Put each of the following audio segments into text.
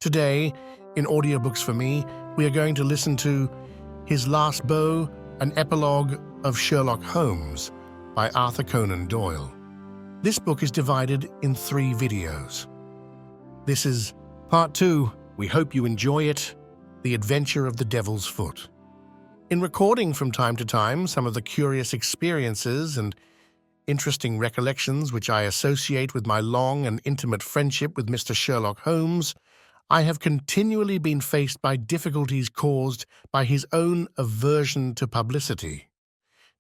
Today, in Audiobooks for Me, we are going to listen to His Last Beau, an Epilogue of Sherlock Holmes by Arthur Conan Doyle. This book is divided in 3 videos. This is Part 2. We hope you enjoy it, The Adventure of the Devil's Foot. In recording from time to time some of the curious experiences and interesting recollections which I associate with my long and intimate friendship with Mr. Sherlock Holmes, I have continually been faced by difficulties caused by his own aversion to publicity.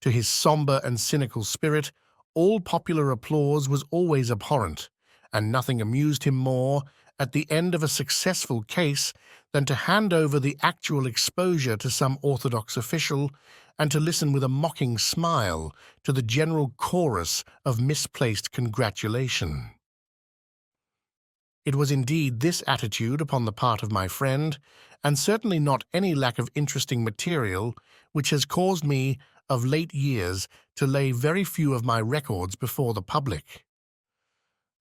To his somber and cynical spirit, all popular applause was always abhorrent, and nothing amused him more at the end of a successful case than to hand over the actual exposure to some orthodox official and to listen with a mocking smile to the general chorus of misplaced congratulation. It was indeed this attitude upon the part of my friend, and certainly not any lack of interesting material, which has caused me, of late years, to lay very few of my records before the public.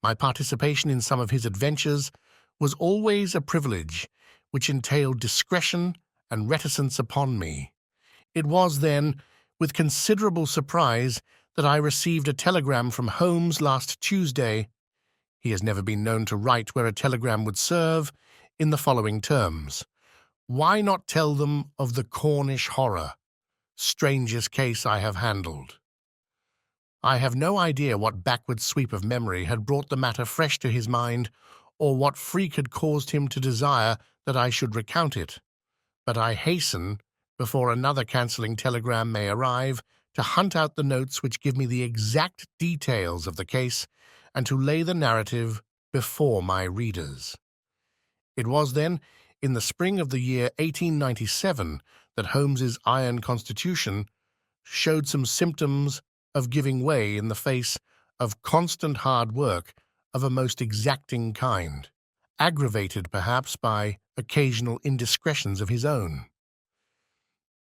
My participation in some of his adventures was always a privilege, which entailed discretion and reticence upon me. It was, then, with considerable surprise that I received a telegram from Holmes last Tuesday. He has never been known to write where a telegram would serve, in the following terms: "Why not tell them of the Cornish horror? Strangest case I have handled." I have no idea what backward sweep of memory had brought the matter fresh to his mind, or what freak had caused him to desire that I should recount it. But I hasten, before another cancelling telegram may arrive, to hunt out the notes which give me the exact details of the case, and to lay the narrative before my readers. It was, then, in the spring of the year 1897 that Holmes's iron constitution showed some symptoms of giving way in the face of constant hard work of a most exacting kind, aggravated perhaps by occasional indiscretions of his own.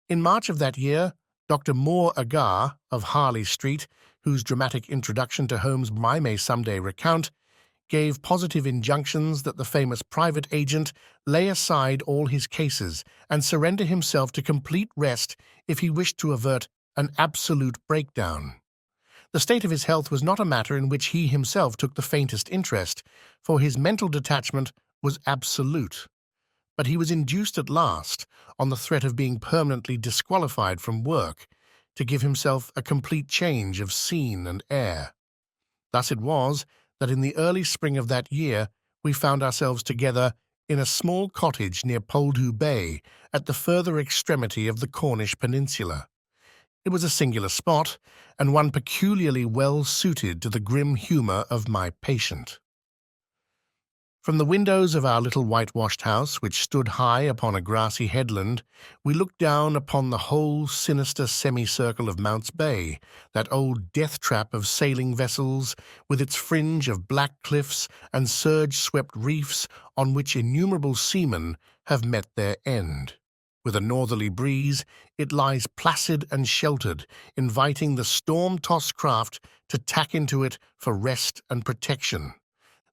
In March of that year, Dr. Moore Agar of Harley Street, whose dramatic introduction to Holmes I may someday recount, gave positive injunctions that the famous private agent lay aside all his cases and surrender himself to complete rest if he wished to avert an absolute breakdown. The state of his health was not a matter in which he himself took the faintest interest, for his mental detachment was absolute. But he was induced at last, on the threat of being permanently disqualified from work, to give himself a complete change of scene and air. Thus it was that in the early spring of that year we found ourselves together in a small cottage near Poldhu Bay, at the further extremity of the Cornish peninsula. It was a singular spot, and one peculiarly well suited to the grim humour of my patient. From the windows of our little whitewashed house, which stood high upon a grassy headland, we looked down upon the whole sinister semicircle of Mounts Bay, that old death-trap of sailing vessels, with its fringe of black cliffs and surge-swept reefs on which innumerable seamen have met their end. With a northerly breeze, it lies placid and sheltered, inviting the storm-tossed craft to tack into it for rest and protection.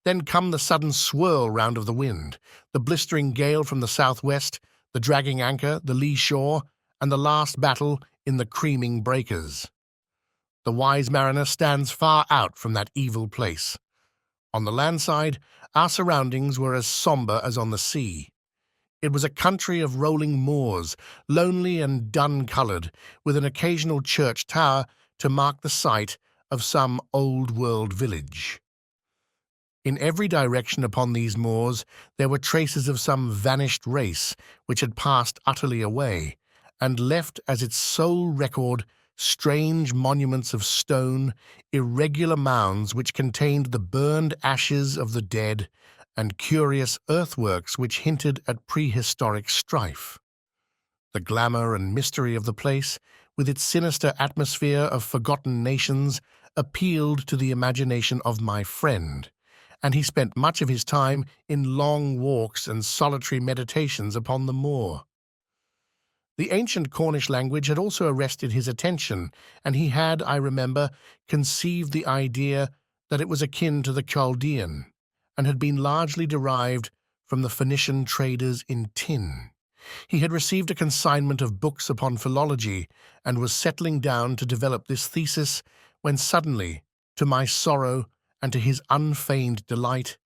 Then come the sudden swirl round of the wind, the blistering gale from the southwest, the dragging anchor, the lee shore, and the last battle in the creaming breakers. The wise mariner stands far out from that evil place. On the land side, our surroundings were as sombre as on the sea. It was a country of rolling moors, lonely and dun-coloured, with an occasional church tower to mark the site of some old-world village. In every direction upon these moors there were traces of some vanished race which had passed utterly away, and left as its sole record strange monuments of stone, irregular mounds which contained the burned ashes of the dead, and curious earthworks which hinted at prehistoric strife. The glamour and mystery of the place, with its sinister atmosphere of forgotten nations, appealed to the imagination of my friend, and he spent much of his time in long walks and solitary meditations upon the moor. The ancient Cornish language had also arrested his attention, and he had, I remember, conceived the idea that it was akin to the Chaldean, and had been largely derived from the Phoenician traders in tin. He had received a consignment of books upon philology and was settling down to develop this thesis when suddenly, to my sorrow and to his unfeigned delight,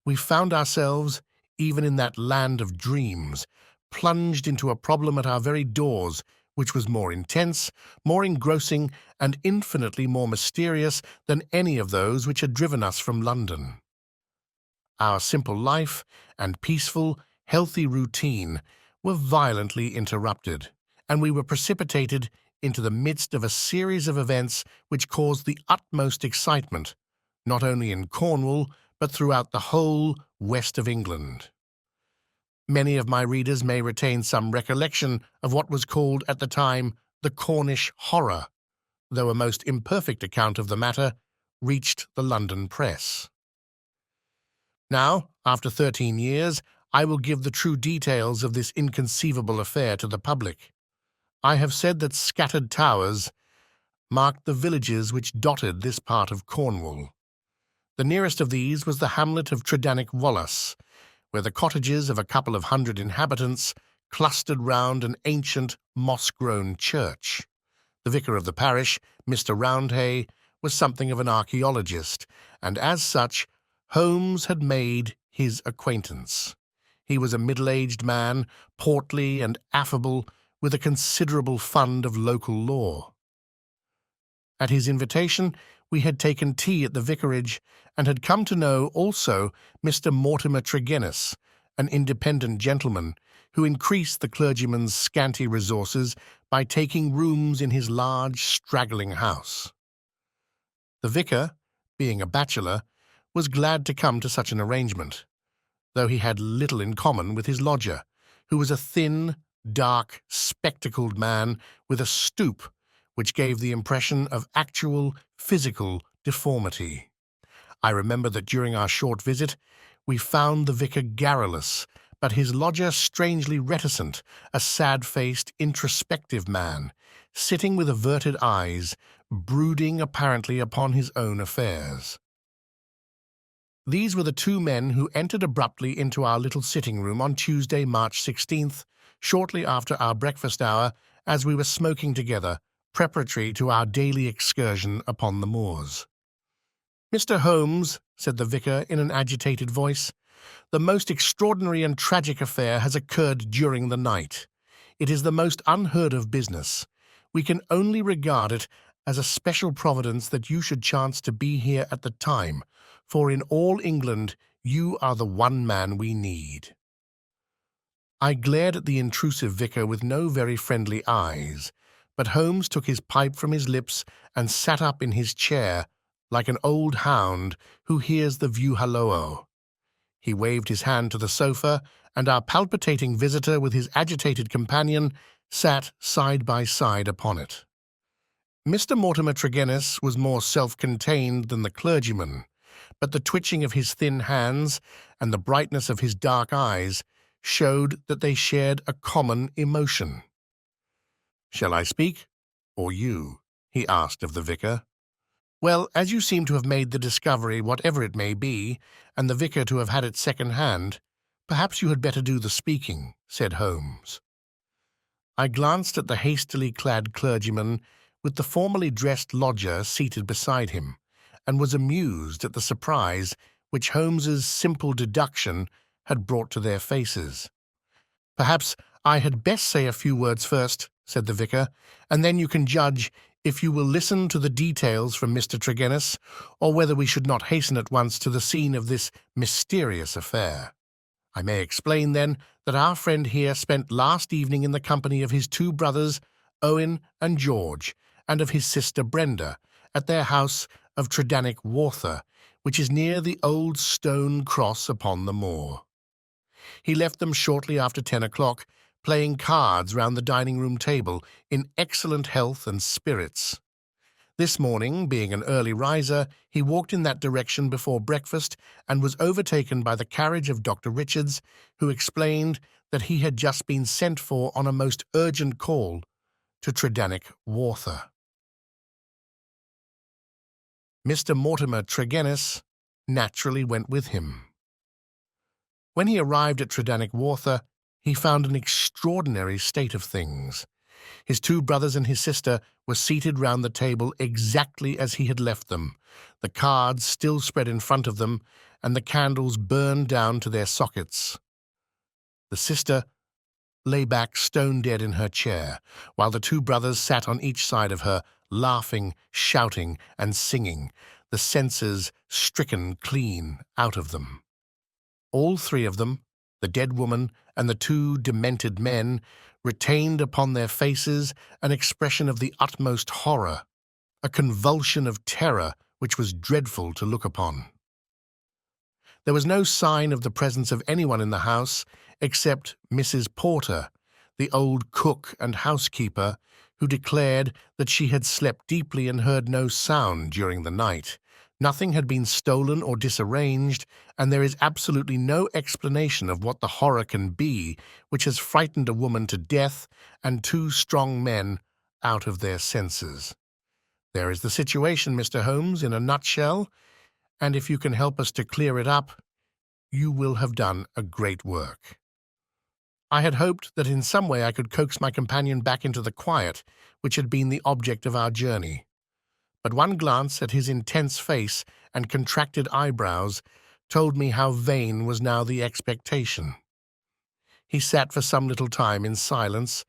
we found ourselves, even in that land of dreams, plunged into a problem at our very doors which was more intense, more engrossing, and infinitely more mysterious than any of those which had driven us from London. Our simple life and peaceful, healthy routine were violently interrupted, and we were precipitated into the midst of a series of events which caused the utmost excitement, not only in Cornwall, but throughout the whole west of England. Many of my readers may retain some recollection of what was called at the time the Cornish horror, though a most imperfect account of the matter reached the London press. Now, after 13 years, I will give the true details of this inconceivable affair to the public. I have said that scattered towers marked the villages which dotted this part of Cornwall. The nearest of these was the hamlet of Tredannick Wallace, where the cottages of a couple of hundred inhabitants clustered round an ancient, moss-grown church. The vicar of the parish, Mr. Roundhay, was something of an archaeologist, and as such, Holmes had made his acquaintance. He was a middle-aged man, portly and affable, with a considerable fund of local lore. At his invitation, we had taken tea at the vicarage and had come to know also Mr. Mortimer Trenis, an independent gentleman who increased the clergyman's scanty resources by taking rooms in his large, straggling house. The vicar, being a bachelor, was glad to come to such an arrangement, though he had little in common with his lodger, who was a thin, dark, spectacled man with a stoop which gave the impression of actual physical deformity. I remember that during our short visit we found the vicar garrulous, but his lodger strangely reticent, a sad-faced, introspective man, sitting with averted eyes, brooding apparently upon his own affairs. These were the two men who entered abruptly into our little sitting-room on Tuesday, March 16th, shortly after our breakfast hour, as we were smoking together, preparatory to our daily excursion upon the moors. "Mr. Holmes," said the vicar in an agitated voice, "the most extraordinary and tragic affair has occurred during the night. It is the most unheard-of business. We can only regard it as a special providence that you should chance to be here at the time, for in all England you are the one man we need." I glared at the intrusive vicar with no very friendly eyes, but Holmes took his pipe from his lips and sat up in his chair like an old hound who hears the view-halloa. He waved his hand to the sofa, and our palpitating visitor with his agitated companion sat side by side upon it. Mr. Mortimer Trenis was more self-contained than the clergyman, but the twitching of his thin hands and the brightness of his dark eyes showed that they shared a common emotion. "Shall I speak, or you?" he asked of the vicar. "Well, as you seem to have made the discovery, whatever it may be, and the vicar to have had it second-hand, perhaps you had better do the speaking," said Holmes. I glanced at the hastily clad clergyman with the formally dressed lodger seated beside him, and was amused at the surprise which Holmes's simple deduction had brought to their faces. "Perhaps I had best say a few words first," said the vicar, "and then you can judge if you will listen to the details from Mr. Trenis, or whether we should not hasten at once to the scene of this mysterious affair. I may explain, then, that our friend here spent last evening in the company of his two brothers, Owen and George, and of his sister Brenda, at their house of Tredannick Wallace, which is near the old stone cross upon the moor. He left them shortly after 10 o'clock, playing cards round the dining-room table in excellent health and spirits. This morning, being an early riser, he walked in that direction before breakfast and was overtaken by the carriage of Dr. Richards, who explained that he had just been sent for on a most urgent call to Tredannick Wallace. Mr. Mortimer Trenis naturally went with him. When he arrived at Tredannick Wartha, he found an extraordinary state of things. His two brothers and his sister were seated round the table exactly as he had left them, the cards still spread in front of them, and the candles burned down to their sockets. The sister lay back stone-dead in her chair, while the two brothers sat on each side of her, laughing, shouting, and singing, the senses stricken clean out of them. All three of them, the dead woman and the two demented men, retained upon their faces an expression of the utmost horror, a convulsion of terror which was dreadful to look upon. There was no sign of the presence of anyone in the house except Mrs. Porter, the old cook and housekeeper, who declared that she had slept deeply and heard no sound during the night. Nothing had been stolen or disarranged, and there is absolutely no explanation of what the horror can be which has frightened a woman to death and two strong men out of their senses. There is the situation, Mr. Holmes, in a nutshell, and if you can help us to clear it up, you will have done a great work. I had hoped that in some way I could coax my companion back into the quiet which had been the object of our journey. But one glance at his intense face and contracted eyebrows told me how vain was now the expectation. He sat for some little time in silence,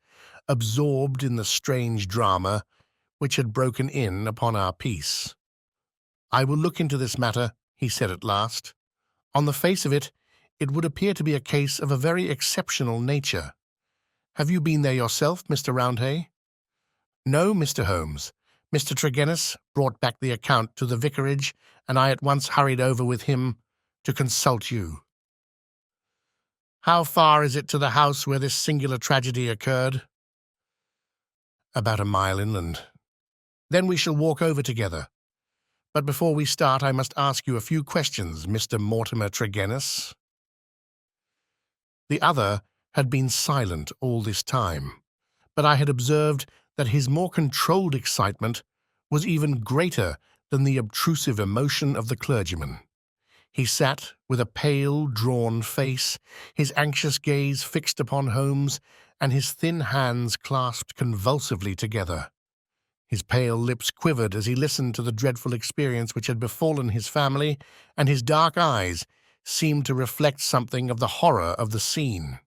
absorbed in the strange drama which had broken in upon our peace. "I will look into this matter," he said at last. "On the face of it, it would appear to be a case of a very exceptional nature. Have you been there yourself, Mr. Roundhay?" "No, Mr. Holmes. Mr. Tregennis brought back the account to the vicarage, and I at once hurried over with him to consult you." "How far is it to the house where this singular tragedy occurred?" "About a mile inland." "Then we shall walk over together. But before we start, I must ask you a few questions, Mr. Mortimer Tregennis." The other had been silent all this time, but I had observed that his more controlled excitement was even greater than the obtrusive emotion of the clergyman. He sat with a pale, drawn face, his anxious gaze fixed upon Holmes, and his thin hands clasped convulsively together. His pale lips quivered as he listened to the dreadful experience which had befallen his family, and his dark eyes seemed to reflect something of the horror of the scene.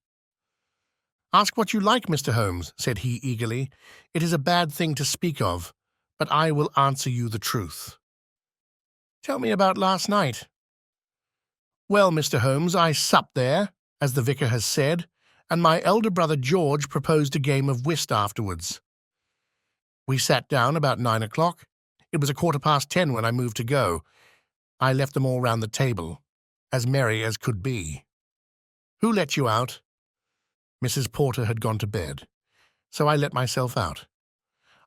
"Ask what you like, Mr. Holmes," said he eagerly. "It is a bad thing to speak of, but I will answer you the truth." "Tell me about last night." "Well, Mr. Holmes, I supped there, as the vicar has said, and my elder brother George proposed a game of whist afterwards. We sat down about 9 o'clock. It was 10:15 when I moved to go. I left them all round the table, as merry as could be." "Who let you out?" "Mrs. Porter had gone to bed, so I let myself out.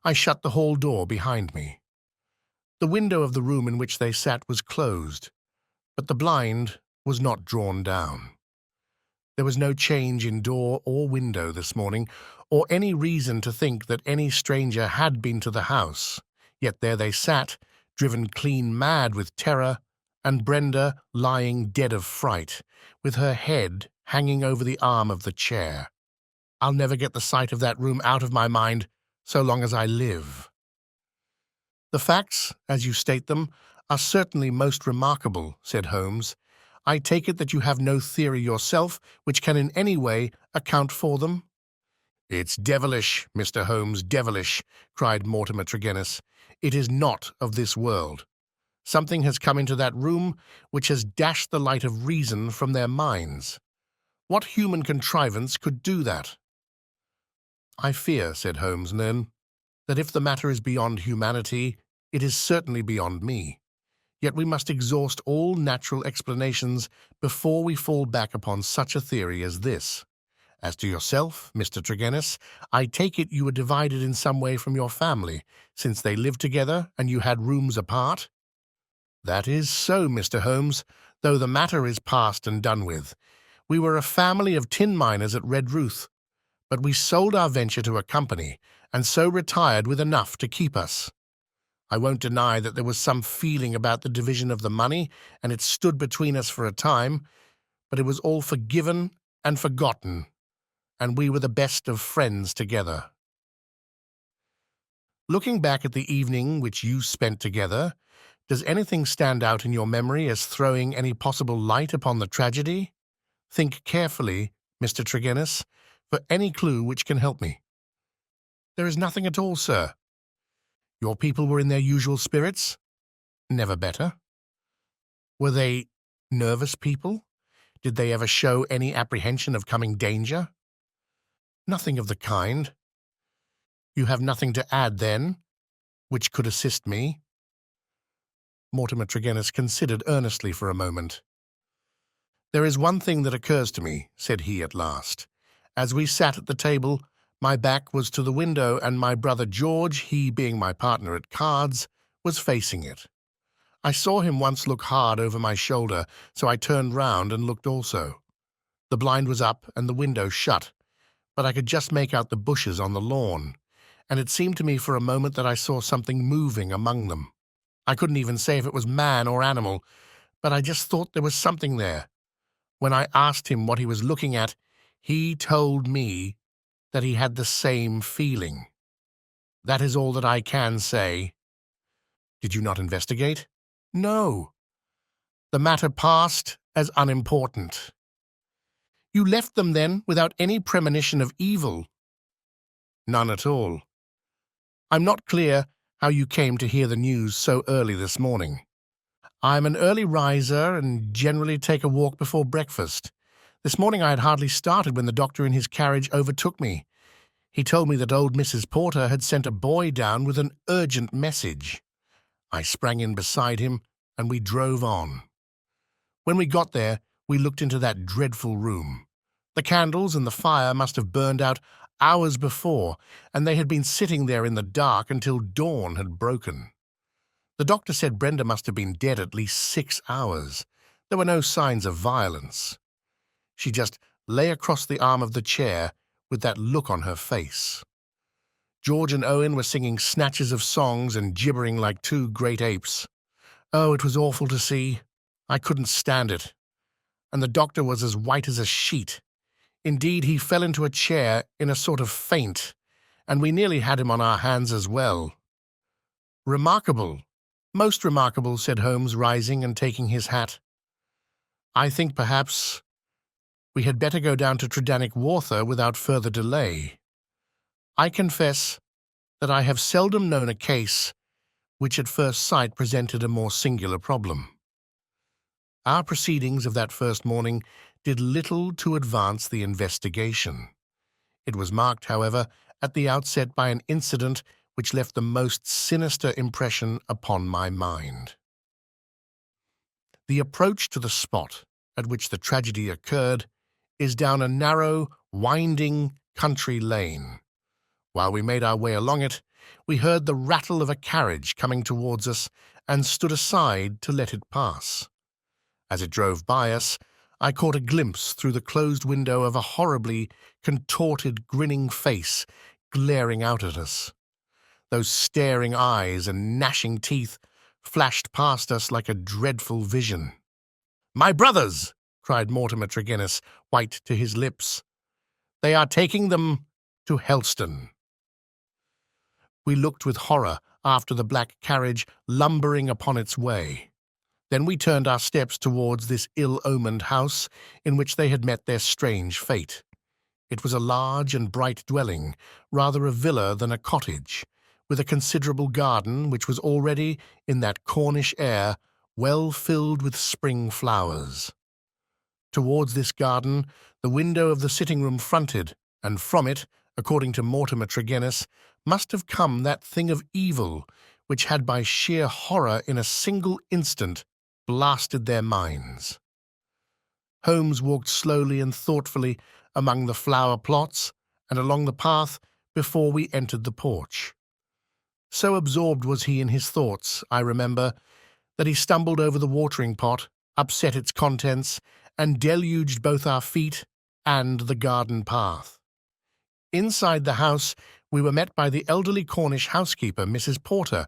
I shut the hall door behind me. The window of the room in which they sat was closed, but the blind was not drawn down. There was no change in door or window this morning, or any reason to think that any stranger had been to the house, yet there they sat, driven clean mad with terror, and Brenda lying dead of fright, with her head hanging over the arm of the chair. I'll never get the sight of that room out of my mind so long as I live." "The facts, as you state them, are certainly most remarkable," said Holmes. "I take it that you have no theory yourself which can in any way account for them?" "It's devilish, Mr. Holmes, devilish," cried Mortimer Tregennis. "It is not of this world. Something has come into that room which has dashed the light of reason from their minds. What human contrivance could do that?" "I fear," said Holmes then, "that if the matter is beyond humanity, it is certainly beyond me. Yet we must exhaust all natural explanations before we fall back upon such a theory as this. As to yourself, Mr. Tregennis, I take it you were divided in some way from your family, since they lived together and you had rooms apart?" "That is so, Mr. Holmes, though the matter is past and done with. We were a family of tin miners at Redruth, but we sold our venture to a company, and so retired with enough to keep us. I won't deny that there was some feeling about the division of the money, and it stood between us for a time, but it was all forgiven and forgotten, and we were the best of friends together. Looking back at the evening which you spent together, does anything stand out in your memory as throwing any possible light upon the tragedy? Think carefully, Mr. Trenis, for any clue which can help me. There is nothing at all, sir. Your people were in their usual spirits? Never better. Were they nervous people? Did they ever show any apprehension of coming danger? Nothing of the kind. You have nothing to add, then, which could assist me? Mortimer Trenis considered earnestly for a moment. There is one thing that occurs to me, said he at last. As we sat at the table, my back was to the window, and my brother George, he being my partner at cards, was facing it. I saw him once look hard over my shoulder, so I turned round and looked also. The blind was up and the window shut, but I could just make out the bushes on the lawn, and it seemed to me for a moment that I saw something moving among them. I couldn't even say if it was man or animal, but I just thought there was something there. When I asked him what he was looking at, he told me that he had the same feeling. That is all that I can say. Did you not investigate? No. The matter passed as unimportant. You left them, then, without any premonition of evil? None at all. I'm not clear how you came to hear the news so early this morning. I'm an early riser and generally take a walk before breakfast. This morning I had hardly started when the doctor in his carriage overtook me. He told me that old Mrs. Porter had sent a boy down with an urgent message. I sprang in beside him, and we drove on. When we got there, we looked into that dreadful room. The candles and the fire must have burned out hours before, and they had been sitting there in the dark until dawn had broken. The doctor said Brenda must have been dead at least 6 hours. There were no signs of violence. She just lay across the arm of the chair with that look on her face. George and Owen were singing snatches of songs and gibbering like two great apes. Oh, it was awful to see. I couldn't stand it. And the doctor was as white as a sheet. Indeed, he fell into a chair in a sort of faint, and we nearly had him on our hands as well. Remarkable. Most remarkable, said Holmes, rising and taking his hat. I think perhaps we had better go down to Trenis without further delay. I confess that I have seldom known a case which at first sight presented a more singular problem. Our proceedings of that first morning did little to advance the investigation. It was marked, however, at the outset by an incident which left the most sinister impression upon my mind. The approach to the spot at which the tragedy occurred is down a narrow, winding country lane. While we made our way along it, we heard the rattle of a carriage coming towards us and stood aside to let it pass. As it drove by us, I caught a glimpse through the closed window of a horribly contorted, grinning face glaring out at us. Those staring eyes and gnashing teeth flashed past us like a dreadful vision. "My brothers!" cried Mortimer Trenis, white to his lips. "They are taking them to Helston." We looked with horror after the black carriage lumbering upon its way. Then we turned our steps towards this ill-omened house in which they had met their strange fate. It was a large and bright dwelling, rather a villa than a cottage, with a considerable garden which was already, in that Cornish air, well filled with spring flowers. Towards this garden the window of the sitting-room fronted, and from it, according to Mortimer Trenis, must have come that thing of evil which had by sheer horror in a single instant blasted their minds. Holmes walked slowly and thoughtfully among the flower plots and along the path before we entered the porch. So absorbed was he in his thoughts, I remember, that he stumbled over the watering pot, upset its contents, and deluged both our feet and the garden path. Inside the house we were met by the elderly Cornish housekeeper, Mrs. Porter,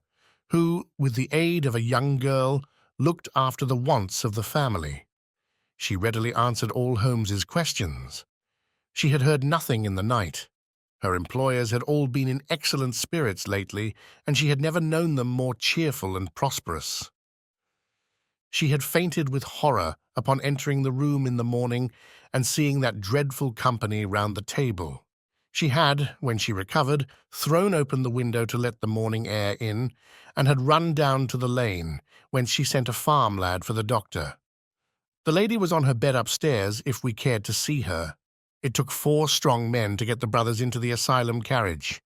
who, with the aid of a young girl, looked after the wants of the family. She readily answered all Holmes's questions. She had heard nothing in the night. Her employers had all been in excellent spirits lately, and she had never known them more cheerful and prosperous. She had fainted with horror upon entering the room in the morning and seeing that dreadful company round the table. She had, when she recovered, thrown open the window to let the morning air in, and had run down to the lane, whence she sent a farm lad for the doctor. The lady was on her bed upstairs if we cared to see her. It took 4 strong men to get the brothers into the asylum carriage.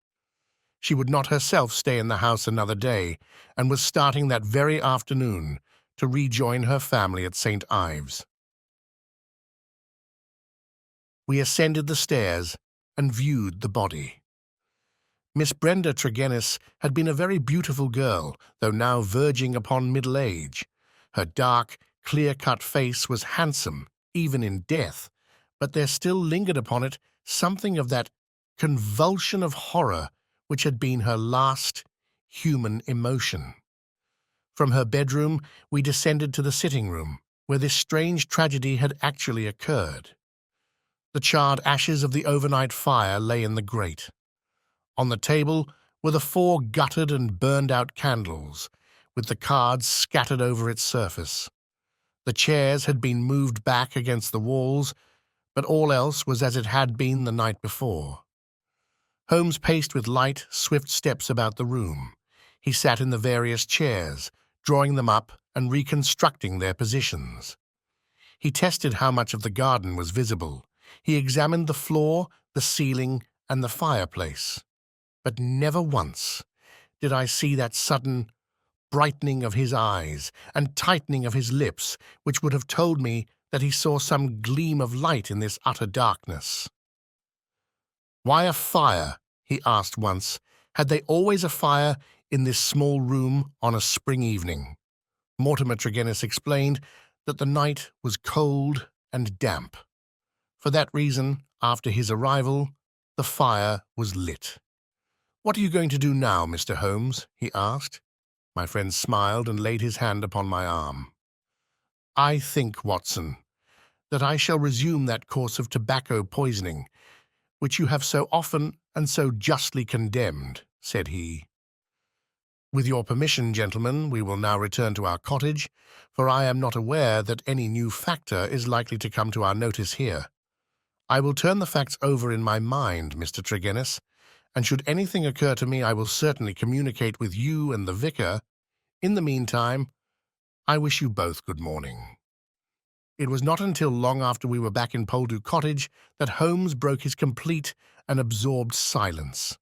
She would not herself stay in the house another day, and was starting that very afternoon to rejoin her family at St. Ives. We ascended the stairs and viewed the body. Miss Brenda Trenis had been a very beautiful girl, though now verging upon middle age. Her dark, clear-cut face was handsome, even in death, but there still lingered upon it something of that convulsion of horror which had been her last human emotion. From her bedroom we descended to the sitting-room, where this strange tragedy had actually occurred. The charred ashes of the overnight fire lay in the grate. On the table were the 4 guttered and burned-out candles, with the cards scattered over its surface. The chairs had been moved back against the walls, but all else was as it had been the night before. Holmes paced with light, swift steps about the room. He sat in the various chairs, drawing them up and reconstructing their positions. He tested how much of the garden was visible. He examined the floor, the ceiling, and the fireplace. But never once did I see that sudden brightening of his eyes and tightening of his lips which would have told me that he saw some gleam of light in this utter darkness. "Why a fire?" he asked once. Had they always a fire in this small room on a spring evening? Mortimer Trenis explained that the night was cold and damp. For that reason, after his arrival, the fire was lit. "What are you going to do now, Mr. Holmes?" he asked. My friend smiled and laid his hand upon my arm. "I think, Watson, that I shall resume that course of tobacco poisoning, which you have so often and so justly condemned," said he. "With your permission, gentlemen, we will now return to our cottage, for I am not aware that any new factor is likely to come to our notice here. I will turn the facts over in my mind, Mr. Trenis, and should anything occur to me I will certainly communicate with you and the vicar. In the meantime, I wish you both good morning." It was not until long after we were back in Poldhu Cottage that Holmes broke his complete and absorbed silence.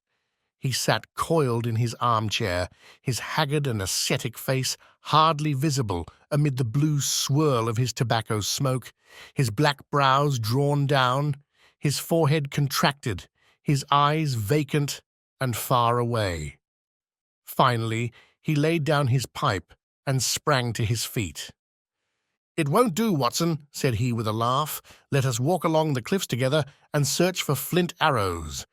He sat coiled in his armchair, his haggard and ascetic face hardly visible amid the blue swirl of his tobacco smoke, his black brows drawn down, his forehead contracted, his eyes vacant and far away. Finally, he laid down his pipe and sprang to his feet. "It won't do, Watson," said he with a laugh. "Let us walk along the cliffs together and search for flint arrows.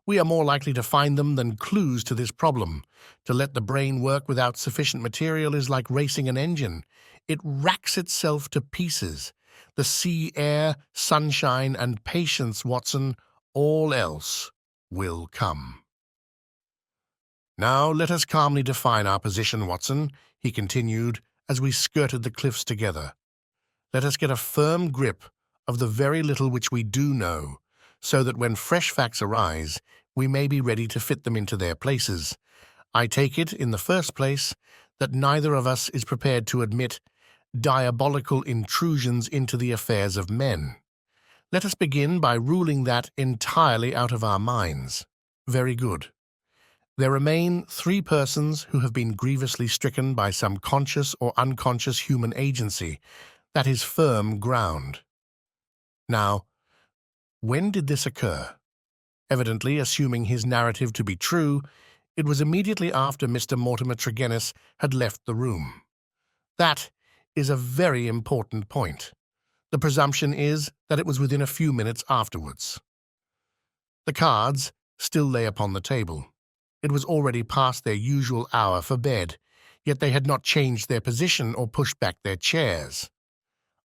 We are more likely to find them than clues to this problem. To let the brain work without sufficient material is like racing an engine. It racks itself to pieces. The sea air, sunshine, and patience, Watson, all else will come." "Now let us calmly define our position, Watson," he continued, as we skirted the cliffs together. "Let us get a firm grip of the very little which we do know, so that when fresh facts arise, we may be ready to fit them into their places. I take it, in the first place, that neither of us is prepared to admit diabolical intrusions into the affairs of men. Let us begin by ruling that entirely out of our minds. Very good. There remain 3 persons who have been grievously stricken by some conscious or unconscious human agency. That is firm ground. Now, when did this occur? Evidently, assuming his narrative to be true, it was immediately after Mr. Mortimer Trenis had left the room. That is a very important point. The presumption is that it was within a few minutes afterwards. The cards still lay upon the table. It was already past their usual hour for bed, yet they had not changed their position or pushed back their chairs.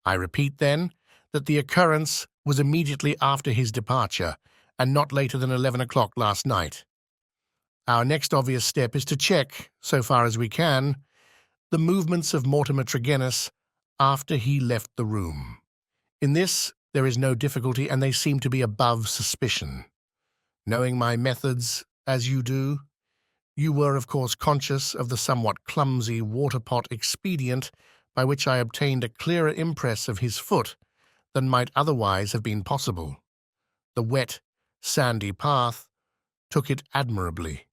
I repeat, then, that the occurrence was immediately after his departure and not later than 11 o'clock last night. Our next obvious step is to check, so far as we can, the movements of Mortimer Trenis after he left the room. In this, there is no difficulty, and they seem to be above suspicion. Knowing my methods, as you do, you were, of course, conscious of the somewhat clumsy water-pot expedient by which I obtained a clearer impress of his foot than might otherwise have been possible. The wet, sandy path took it admirably.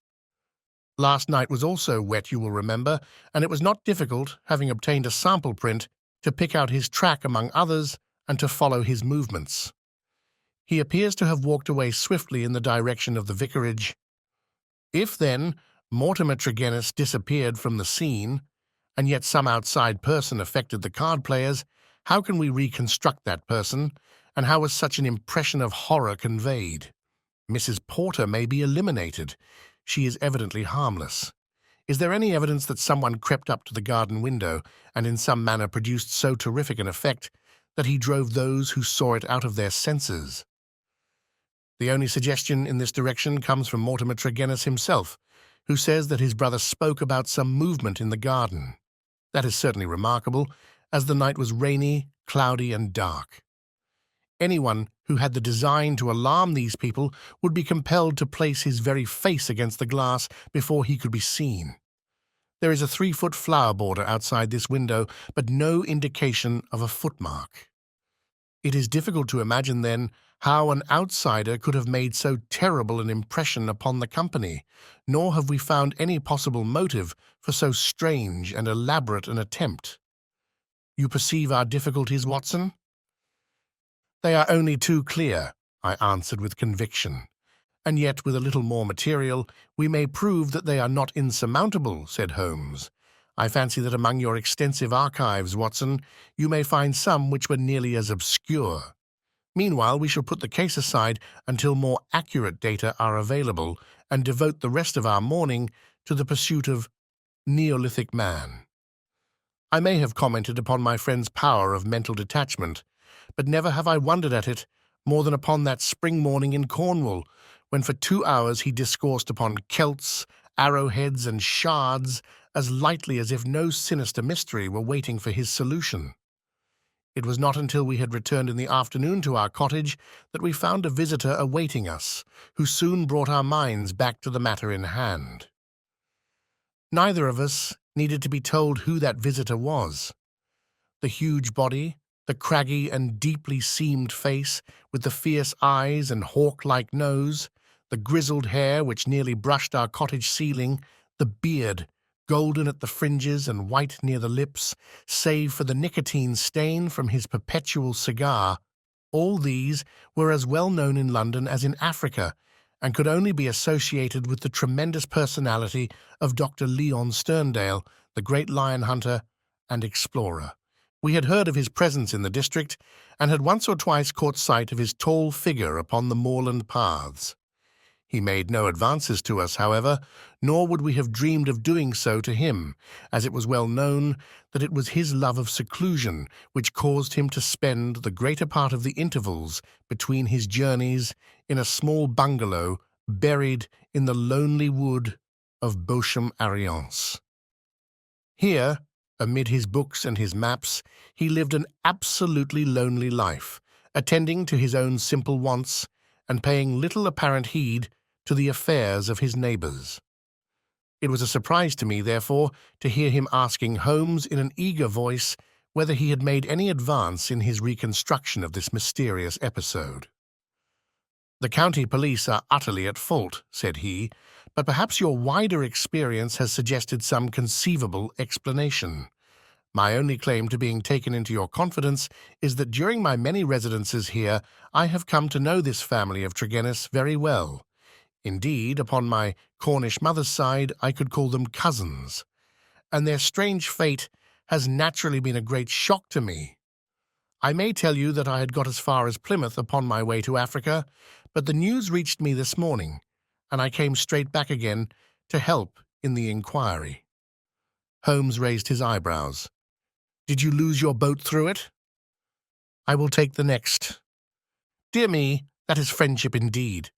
Last night was also wet, you will remember, and it was not difficult, having obtained a sample print, to pick out his track among others and to follow his movements. He appears to have walked away swiftly in the direction of the vicarage. If, then, Mortimer Trenis disappeared from the scene, and yet some outside person affected the card players, how can we reconstruct that person, and how was such an impression of horror conveyed? Mrs. Porter may be eliminated. She is evidently harmless. Is there any evidence that someone crept up to the garden window and in some manner produced so terrific an effect that he drove those who saw it out of their senses? The only suggestion in this direction comes from Mortimer Trenis himself, who says that his brother spoke about some movement in the garden. That is certainly remarkable, as the night was rainy, cloudy, and dark. Anyone who had the design to alarm these people would be compelled to place his very face against the glass before he could be seen. There is a 3-foot flower border outside this window, but no indication of a footmark. It is difficult to imagine, then, how an outsider could have made so terrible an impression upon the company, nor have we found any possible motive for so strange and elaborate an attempt. You perceive our difficulties, Watson? They are only too clear, I answered with conviction. And yet, with a little more material, we may prove that they are not insurmountable, said Holmes. I fancy that among your extensive archives, Watson, you may find some which were nearly as obscure. Meanwhile, we shall put the case aside until more accurate data are available and devote the rest of our morning to the pursuit of Neolithic man. I may have commented upon my friend's power of mental detachment, but never have I wondered at it more than upon that spring morning in Cornwall, when for 2 hours he discoursed upon celts, arrowheads, and shards as lightly as if no sinister mystery were waiting for his solution. It was not until we had returned in the afternoon to our cottage that we found a visitor awaiting us, who soon brought our minds back to the matter in hand. Neither of us needed to be told who that visitor was. The huge body, the craggy and deeply seamed face with the fierce eyes and hawk-like nose, the grizzled hair which nearly brushed our cottage ceiling, the beard, golden at the fringes and white near the lips, save for the nicotine stain from his perpetual cigar, all these were as well known in London as in Africa, and could only be associated with the tremendous personality of Dr. Leon Sterndale, the great lion hunter and explorer. We had heard of his presence in the district, and had once or twice caught sight of his tall figure upon the moorland paths. He made no advances to us, however, nor would we have dreamed of doing so to him, as it was well known that it was his love of seclusion which caused him to spend the greater part of the intervals between his journeys in a small bungalow buried in the lonely wood of Beauchamp-Ariens. Here, amid his books and his maps, he lived an absolutely lonely life, attending to his own simple wants and paying little apparent heed to the affairs of his neighbours. It was a surprise to me, therefore, to hear him asking Holmes in an eager voice whether he had made any advance in his reconstruction of this mysterious episode. "The county police are utterly at fault," said he, "but perhaps your wider experience has suggested some conceivable explanation. My only claim to being taken into your confidence is that during my many residences here I have come to know this family of Trenis very well. Indeed, upon my Cornish mother's side I could call them cousins, and their strange fate has naturally been a great shock to me. I may tell you that I had got as far as Plymouth upon my way to Africa, but the news reached me this morning, and I came straight back again to help in the inquiry." Holmes raised his eyebrows. "Did you lose your boat through it?" I will take the next. Dear me, that is friendship indeed.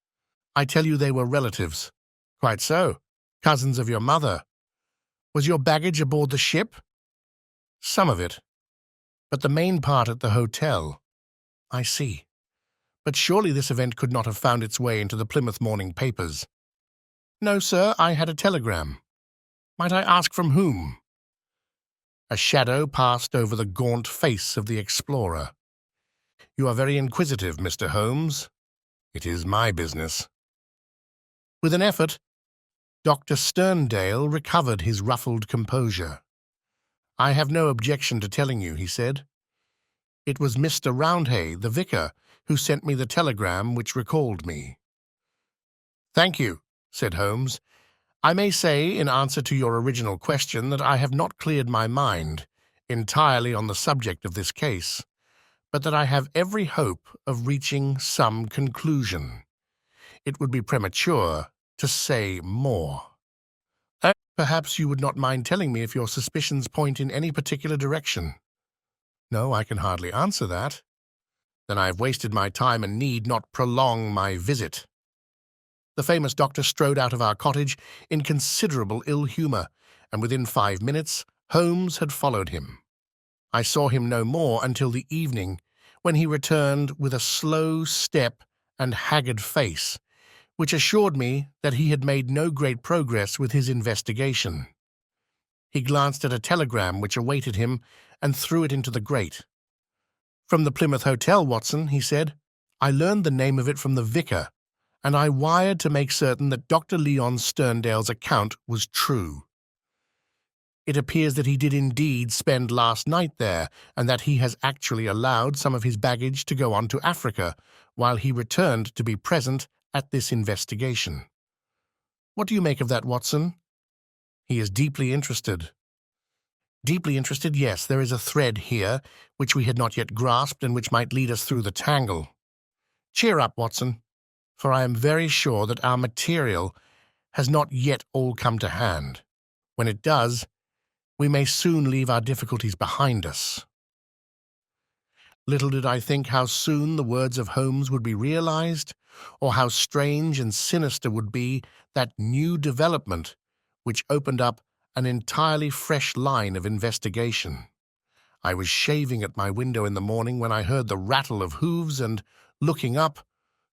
I tell you they were relatives. Quite so. Cousins of your mother. Was your baggage aboard the ship? Some of it. But the main part at the hotel. I see. But surely this event could not have found its way into the Plymouth morning papers. No, sir, I had a telegram. Might I ask from whom? A shadow passed over the gaunt face of the explorer. You are very inquisitive, Mr. Holmes. It is my business. With an effort, Dr. Sterndale recovered his ruffled composure. I have no objection to telling you, he said. It was Mr. Roundhay, the vicar, who sent me the telegram which recalled me. Thank you, said Holmes. I may say, in answer to your original question, that I have not cleared my mind entirely on the subject of this case, but that I have every hope of reaching some conclusion. It would be premature to say more. Perhaps you would not mind telling me if your suspicions point in any particular direction. No, I can hardly answer that. Then I have wasted my time and need not prolong my visit. The famous doctor strode out of our cottage in considerable ill humour, and within 5 minutes Holmes had followed him. I saw him no more until the evening, when he returned with a slow step and haggard face, which assured me that he had made no great progress with his investigation. He glanced at a telegram which awaited him and threw it into the grate. From the Plymouth Hotel, Watson, he said. I learned the name of it from the vicar, and I wired to make certain that Dr. Leon Sterndale's account was true. It appears that he did indeed spend last night there, and that he has actually allowed some of his baggage to go on to Africa, while he returned to be present at this investigation. What do you make of that, Watson? He is deeply interested. Deeply interested, yes, there is a thread here, which we had not yet grasped and which might lead us through the tangle. Cheer up, Watson, for I am very sure that our material has not yet all come to hand. When it does, we may soon leave our difficulties behind us. Little did I think how soon the words of Holmes would be realized, or how strange and sinister would be that new development which opened up an entirely fresh line of investigation. I was shaving at my window in the morning when I heard the rattle of hooves and, looking up,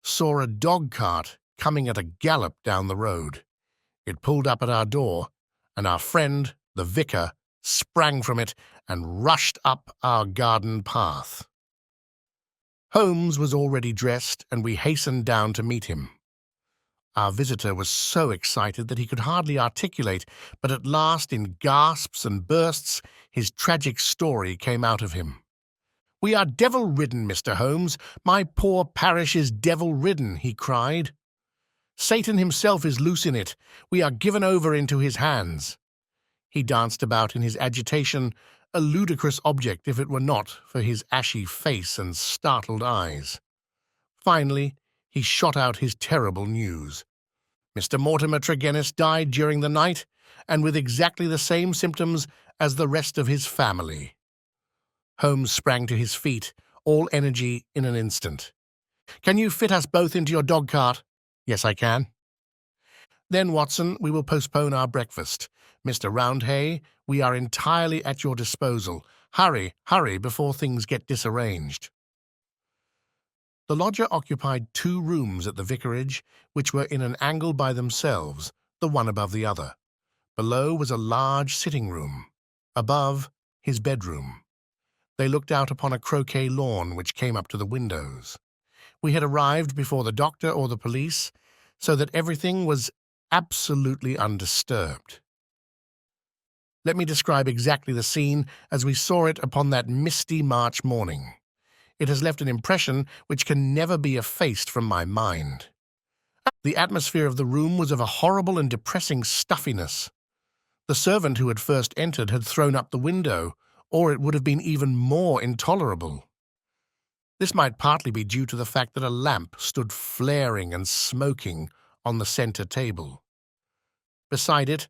saw a dog-cart coming at a gallop down the road. It pulled up at our door, and our friend, the vicar, sprang from it and rushed up our garden path. Holmes was already dressed, and we hastened down to meet him. Our visitor was so excited that he could hardly articulate, but at last, in gasps and bursts, his tragic story came out of him. "We are devil-ridden, Mr. Holmes. My poor parish is devil-ridden," he cried. "Satan himself is loose in it. We are given over into his hands." He danced about in his agitation, a ludicrous object if it were not for his ashy face and startled eyes. Finally, he shot out his terrible news. Mr. Mortimer Trenis died during the night, and with exactly the same symptoms as the rest of his family. Holmes sprang to his feet, all energy in an instant. "Can you fit us both into your dog-cart?" "Yes, I can." "Then, Watson, we will postpone our breakfast. Mr. Roundhay, we are entirely at your disposal. Hurry, hurry, before things get disarranged." The lodger occupied 2 rooms at the vicarage, which were in an angle by themselves, the one above the other. Below was a large sitting-room. Above, his bedroom. They looked out upon a croquet lawn which came up to the windows. We had arrived before the doctor or the police, so that everything was absolutely undisturbed. Let me describe exactly the scene as we saw it upon that misty March morning. It has left an impression which can never be effaced from my mind. The atmosphere of the room was of a horrible and depressing stuffiness. The servant who had first entered had thrown up the window, or it would have been even more intolerable. This might partly be due to the fact that a lamp stood flaring and smoking on the centre table. Beside it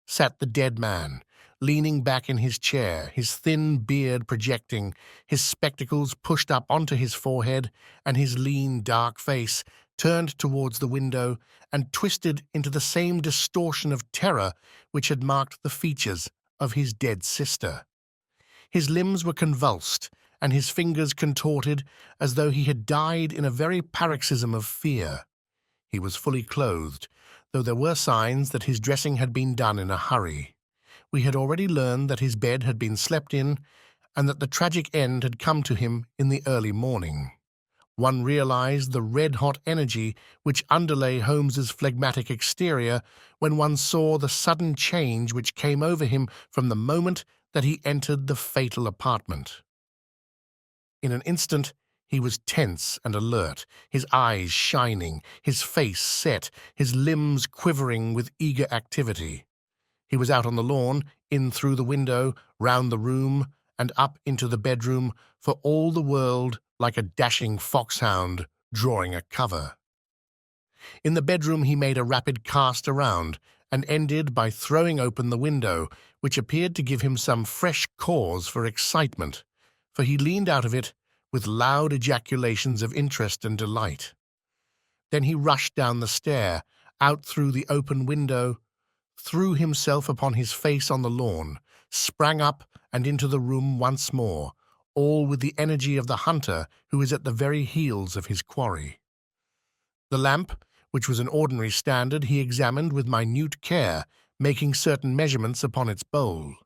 sat the dead man, leaning back in his chair, his thin beard projecting, his spectacles pushed up onto his forehead, and his lean, dark face turned towards the window and twisted into the same distortion of terror which had marked the features of his dead sister. His limbs were convulsed, and his fingers contorted as though he had died in a very paroxysm of fear. He was fully clothed, though there were signs that his dressing had been done in a hurry. We had already learned that his bed had been slept in, and that the tragic end had come to him in the early morning. One realized the red-hot energy which underlay Holmes's phlegmatic exterior when one saw the sudden change which came over him from the moment that he entered the fatal apartment. In an instant, he was tense and alert, his eyes shining, his face set, his limbs quivering with eager activity. He was out on the lawn, in through the window, round the room, and up into the bedroom, for all the world like a dashing foxhound drawing a cover. In the bedroom he made a rapid cast around, and ended by throwing open the window, which appeared to give him some fresh cause for excitement, for he leaned out of it with loud ejaculations of interest and delight. Then he rushed down the stair, out through the open window, threw himself upon his face on the lawn, sprang up and into the room once more, all with the energy of the hunter who is at the very heels of his quarry. The lamp, which was an ordinary standard, he examined with minute care, making certain measurements upon its bowl.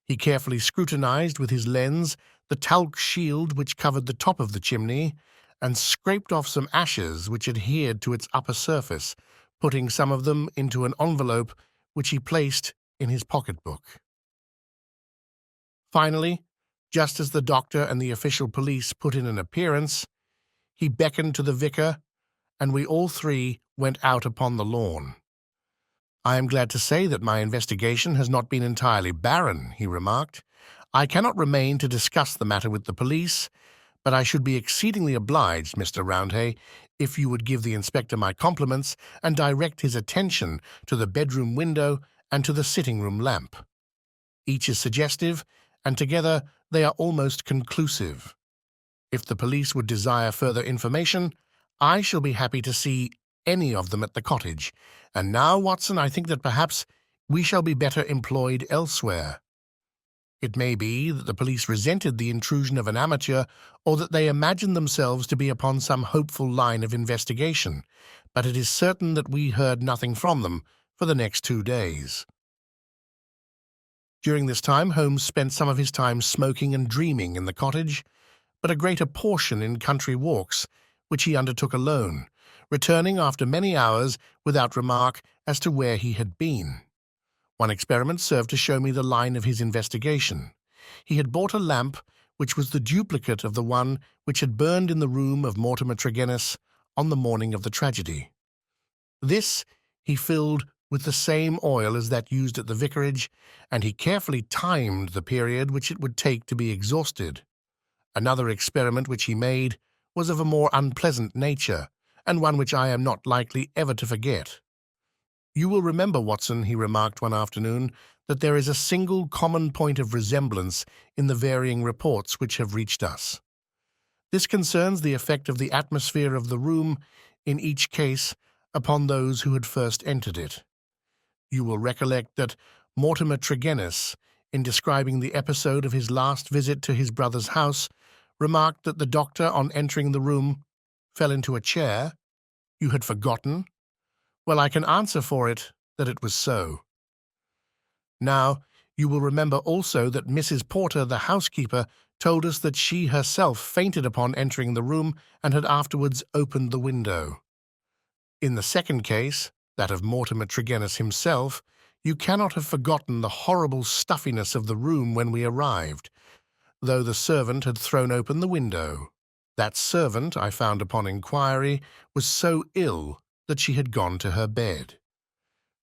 He carefully scrutinized with his lens the talc shield which covered the top of the chimney, and scraped off some ashes which adhered to its upper surface, putting some of them into an envelope which he placed in his pocketbook. Finally, just as the doctor and the official police put in an appearance, he beckoned to the vicar, and we all three went out upon the lawn. "I am glad to say that my investigation has not been entirely barren," he remarked. "I cannot remain to discuss the matter with the police, but I should be exceedingly obliged, Mr. Roundhay, if you would give the inspector my compliments and direct his attention to the bedroom window and to the sitting-room lamp. Each is suggestive, and together they are almost conclusive. If the police would desire further information, I shall be happy to see any of them at the cottage. And now, Watson, I think that perhaps we shall be better employed elsewhere. It may be that the police resented the intrusion of an amateur, or that they imagined themselves to be upon some hopeful line of investigation, but it is certain that we heard nothing from them for the next 2 days." During this time, Holmes spent some of his time smoking and dreaming in the cottage, but a greater portion in country walks, which he undertook alone, returning after many hours without remark as to where he had been. One experiment served to show me the line of his investigation. He had bought a lamp which was the duplicate of the one which had burned in the room of Mortimer Trenis on the morning of the tragedy. This he filled with the same oil as that used at the vicarage, and he carefully timed the period which it would take to be exhausted. Another experiment which he made was of a more unpleasant nature, and one which I am not likely ever to forget. "You will remember, Watson," he remarked one afternoon, "that there is a single common point of resemblance in the varying reports which have reached us. This concerns the effect of the atmosphere of the room, in each case, upon those who had first entered it. You will recollect that Mortimer Trenis, in describing the episode of his last visit to his brother's house, remarked that the doctor, on entering the room, fell into a chair. You had forgotten? Well, I can answer for it that it was so. Now, you will remember also that Mrs. Porter, the housekeeper, told us that she herself fainted upon entering the room and had afterwards opened the window. In the second case, that of Mortimer Trenis himself, you cannot have forgotten the horrible stuffiness of the room when we arrived, though the servant had thrown open the window. That servant, I found upon inquiry, was so ill that she had gone to her bed.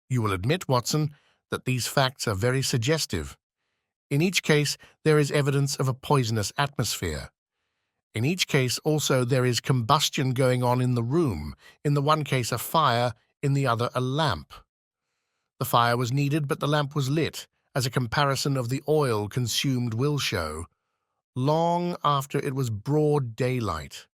You will admit, Watson, that these facts are very suggestive. In each case, there is evidence of a poisonous atmosphere. In each case, also, there is combustion going on in the room, in the one case a fire, in the other a lamp. The fire was needed, but the lamp was lit, as a comparison of the oil consumed will show, long after it was broad daylight.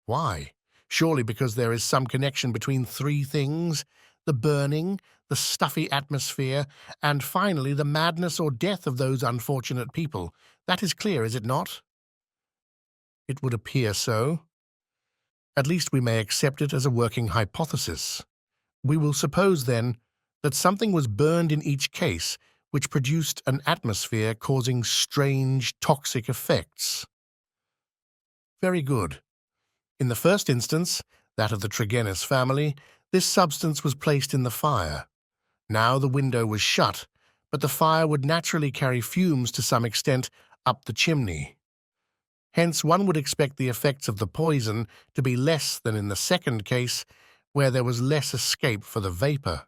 Why? Surely because there is some connection between three things: the burning, the stuffy atmosphere, and finally the madness or death of those unfortunate people. That is clear, is it not? It would appear so. At least we may accept it as a working hypothesis. We will suppose, then, that something was burned in each case, which produced an atmosphere causing strange, toxic effects. Very good. In the first instance, that of the Trenis family, this substance was placed in the fire. Now the window was shut, but the fire would naturally carry fumes to some extent up the chimney. Hence, one would expect the effects of the poison to be less than in the second case, where there was less escape for the vapor.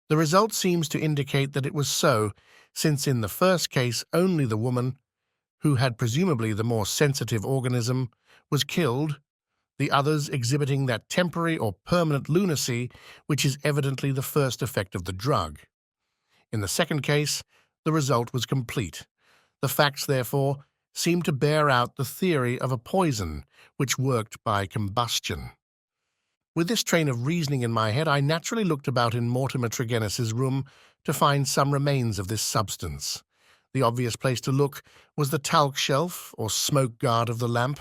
The result seems to indicate that it was so, since in the first case only the woman, who had presumably the more sensitive organism, was killed, the others exhibiting that temporary or permanent lunacy which is evidently the first effect of the drug. In the second case, the result was complete. The facts, therefore, seem to bear out the theory of a poison which worked by combustion. With this train of reasoning in my head, I naturally looked about in Mortimer Trenis's room to find some remains of this substance. The obvious place to look was the talc shelf or smoke guard of the lamp.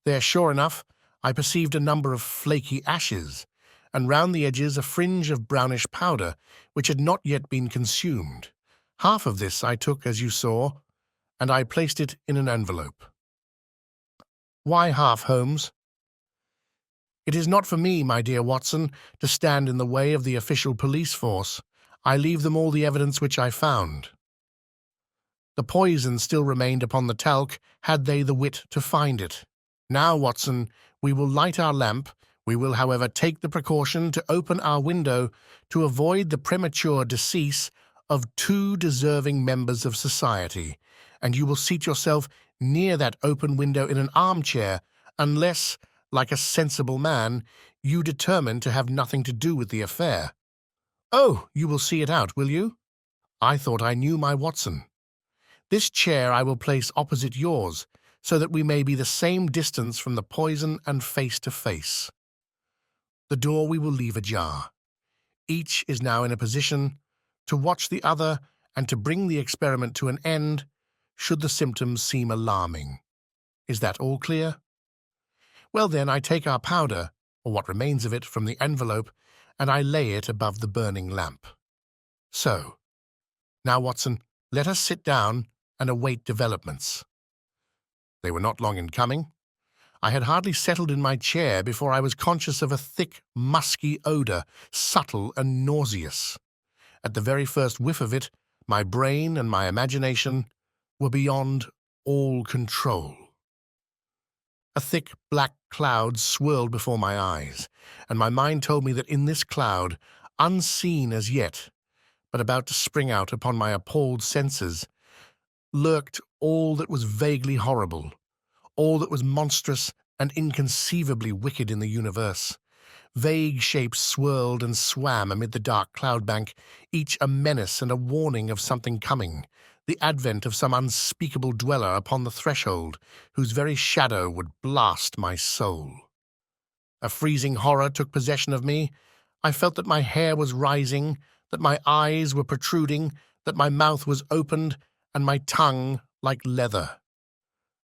There, sure enough, I perceived a number of flaky ashes, and round the edges a fringe of brownish powder, which had not yet been consumed. Half of this I took, as you saw, and I placed it in an envelope. Why half, Holmes? It is not for me, my dear Watson, to stand in the way of the official police force. I leave them all the evidence which I found. The poison still remained upon the talc, had they the wit to find it. Now, Watson, we will light our lamp. We will, however, take the precaution to open our window to avoid the premature decease of two deserving members of society, and you will seat yourself near that open window in an armchair, unless, like a sensible man, you determine to have nothing to do with the affair. Oh, you will see it out, will you? I thought I knew my Watson. This chair I will place opposite yours, so that we may be the same distance from the poison and face to face. The door we will leave ajar. Each is now in a position to watch the other and to bring the experiment to an end, should the symptoms seem alarming. Is that all clear? Well then, I take our powder, or what remains of it, from the envelope, and I lay it above the burning lamp. So. Now, Watson, let us sit down and await developments. They were not long in coming. I had hardly settled in my chair before I was conscious of a thick, musky odour, subtle and nauseous. At the very first whiff of it, my brain and my imagination were beyond all control. A thick black cloud swirled before my eyes, and my mind told me that in this cloud, unseen as yet, but about to spring out upon my appalled senses, lurked all that was vaguely horrible, all that was monstrous and inconceivably wicked in the universe. Vague shapes swirled and swam amid the dark cloud bank, each a menace and a warning of something coming, the advent of some unspeakable dweller upon the threshold, whose very shadow would blast my soul. A freezing horror took possession of me. I felt that my hair was rising, that my eyes were protruding, that my mouth was opened, and my tongue like leather.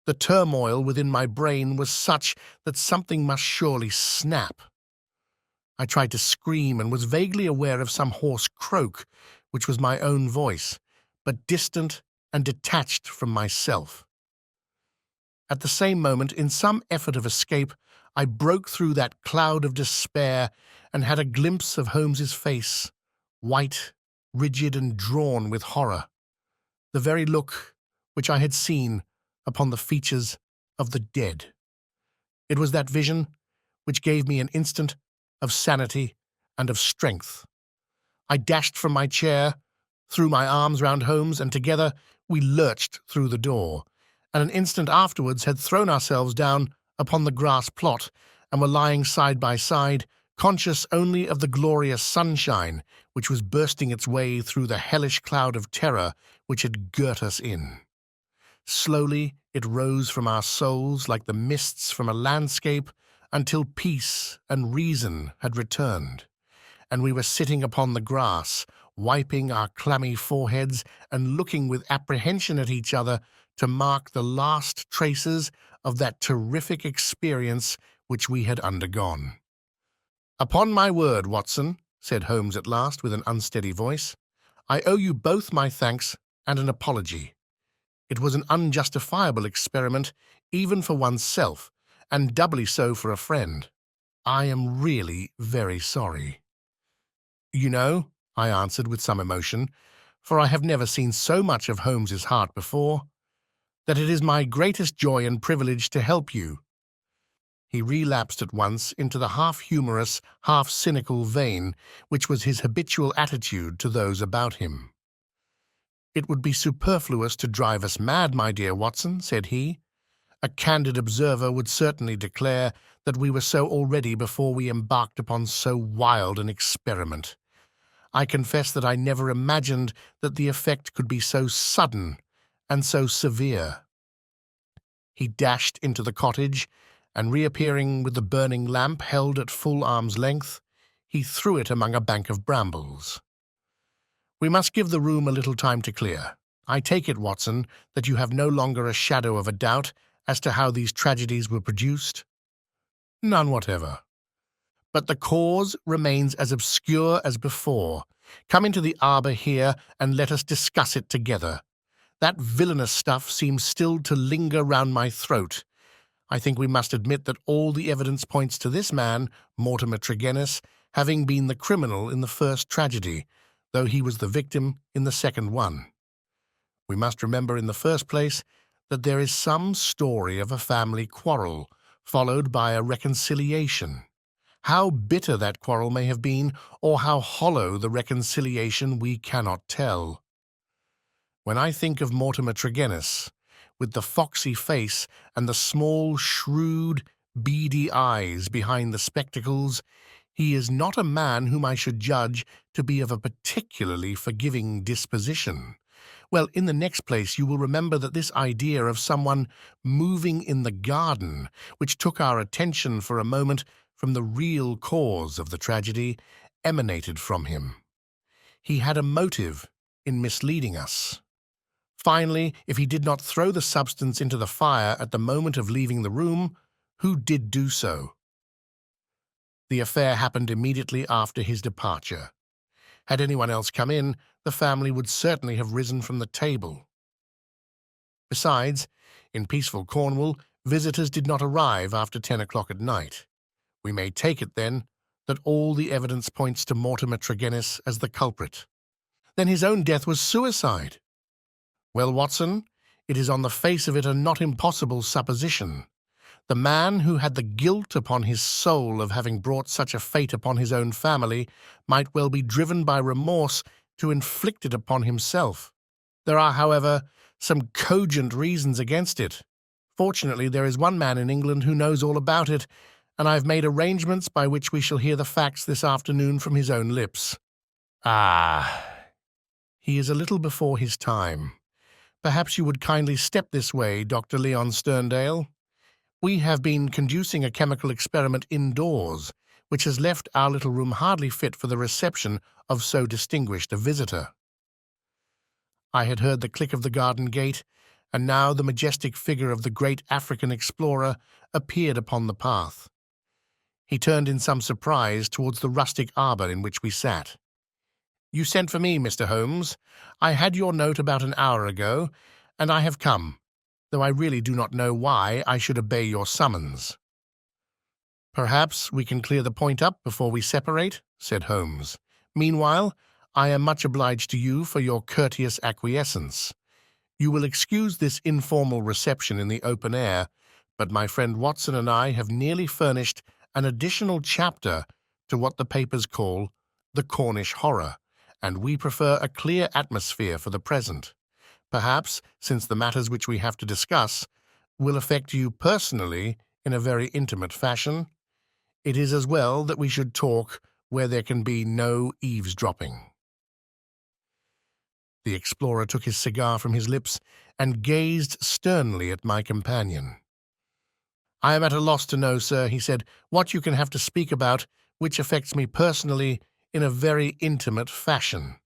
The turmoil within my brain was such that something must surely snap. I tried to scream and was vaguely aware of some hoarse croak, which was my own voice, but distant and detached from myself. At the same moment, in some effort of escape, I broke through that cloud of despair and had a glimpse of Holmes's face, white, rigid and drawn with horror, the very look which I had seen upon the features of the dead. It was that vision which gave me an instant of sanity and of strength. I dashed from my chair, threw my arms round Holmes, and together we lurched through the door, and an instant afterwards had thrown ourselves down upon the grass plot and were lying side by side, conscious only of the glorious sunshine which was bursting its way through the hellish cloud of terror which had girt us in. Slowly it rose from our souls like the mists from a landscape until peace and reason had returned, and we were sitting upon the grass, wiping our clammy foreheads and looking with apprehension at each other to mark the last traces of that terrific experience which we had undergone. "Upon my word, Watson," said Holmes at last with an unsteady voice, "I owe you both my thanks and an apology. It was an unjustifiable experiment, even for oneself, and doubly so for a friend. I am really very sorry." "You know," I answered with some emotion, for I have never seen so much of Holmes's heart before, "that it is my greatest joy and privilege to help you." He relapsed at once into the half-humorous, half-cynical vein which was his habitual attitude to those about him. "It would be superfluous to drive us mad, my dear Watson," said he. "A candid observer would certainly declare that we were so already before we embarked upon so wild an experiment. I confess that I never imagined that the effect could be so sudden and so severe." He dashed into the cottage, and reappearing with the burning lamp held at full arm's length, he threw it among a bank of brambles. "We must give the room a little time to clear. I take it, Watson, that you have no longer a shadow of a doubt as to how these tragedies were produced?" "None whatever. But the cause remains as obscure as before. Come into the arbour here and let us discuss it together. That villainous stuff seems still to linger round my throat. I think we must admit that all the evidence points to this man, Mortimer Trenis, having been the criminal in the first tragedy, though he was the victim in the second one. We must remember in the first place that there is some story of a family quarrel, followed by a reconciliation. How bitter that quarrel may have been, or how hollow the reconciliation, we cannot tell. When I think of Mortimer Trenis, with the foxy face and the small, shrewd, beady eyes behind the spectacles, he is not a man whom I should judge to be of a particularly forgiving disposition. Well, in the next place, you will remember that this idea of someone moving in the garden, which took our attention for a moment from the real cause of the tragedy, emanated from him. He had a motive in misleading us. Finally, if he did not throw the substance into the fire at the moment of leaving the room, who did do so? The affair happened immediately after his departure. Had anyone else come in, the family would certainly have risen from the table. Besides, in peaceful Cornwall, visitors did not arrive after 10 o'clock at night. We may take it, then, that all the evidence points to Mortimer Trenis as the culprit. Then his own death was suicide. Well, Watson, it is on the face of it a not impossible supposition. The man who had the guilt upon his soul of having brought such a fate upon his own family might well be driven by remorse to inflict it upon himself. There are, however, some cogent reasons against it. Fortunately, there is one man in England who knows all about it, and I have made arrangements by which we shall hear the facts this afternoon from his own lips." "Ah, he is a little before his time. Perhaps you would kindly step this way, Dr. Leon Sterndale. We have been conducting a chemical experiment indoors, which has left our little room hardly fit for the reception of so distinguished a visitor." I had heard the click of the garden gate, and now the majestic figure of the great African explorer appeared upon the path. He turned in some surprise towards the rustic arbour in which we sat. "You sent for me, Mr. Holmes. I had your note about an hour ago, and I have come, though I really do not know why I should obey your summons." "Perhaps we can clear the point up before we separate," said Holmes. "Meanwhile, I am much obliged to you for your courteous acquiescence. You will excuse this informal reception in the open air, but my friend Watson and I have nearly furnished an additional chapter to what the papers call the Cornish horror, and we prefer a clear atmosphere for the present. Perhaps, since the matters which we have to discuss will affect you personally in a very intimate fashion, It is as well that we should talk where there can be no eavesdropping. The explorer took his cigar from his lips and gazed sternly at my companion. "I am at a loss to know, sir," he said, "what you can have to speak about which affects me personally in a very intimate fashion."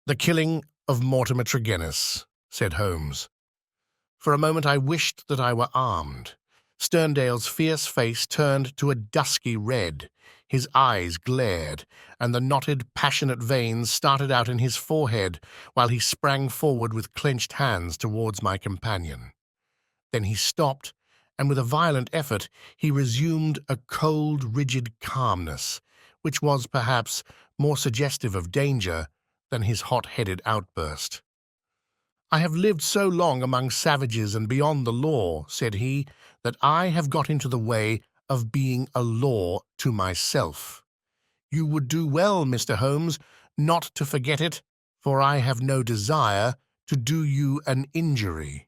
"The killing of Mortimer Trenis," said Holmes. For a moment I wished that I were armed. Sterndale's fierce face turned to a dusky red. His eyes glared, and the knotted, passionate veins started out in his forehead while he sprang forward with clenched hands towards my companion. Then he stopped, and with a violent effort he resumed a cold, rigid calmness, which was, perhaps, more suggestive of danger than his hot-headed outburst. "I have lived so long among savages and beyond the law," said he, "that I have got into the way of being a law to myself. You would do well, Mr. Holmes, not to forget it, for I have no desire to do you an injury."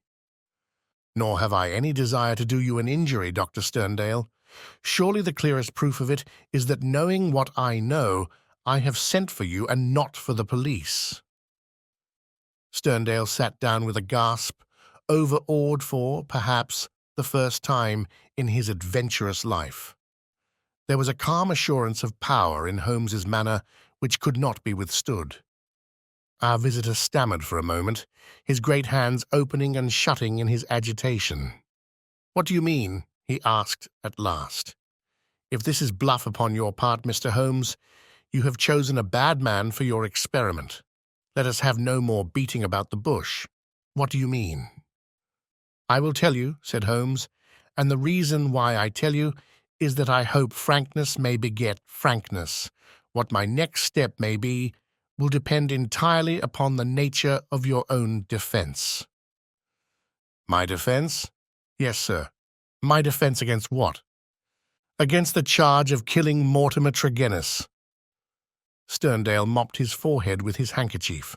"Nor have I any desire to do you an injury, Dr. Sterndale. Surely the clearest proof of it is that, knowing what I know, I have sent for you and not for the police." Sterndale sat down with a gasp, overawed for, perhaps, the first time in his adventurous life. There was a calm assurance of power in Holmes's manner which could not be withstood. Our visitor stammered for a moment, his great hands opening and shutting in his agitation. "What do you mean?" he asked at last. "If this is bluff upon your part, Mr. Holmes, you have chosen a bad man for your experiment. Let us have no more beating about the bush. What do you mean?" "I will tell you," said Holmes, "and the reason why I tell you is that I hope frankness may beget frankness. What my next step may be will depend entirely upon the nature of your own defense." "My defense?" "Yes, sir." "My defense against what?" "Against the charge of killing Mortimer Trenis." Sterndale mopped his forehead with his handkerchief.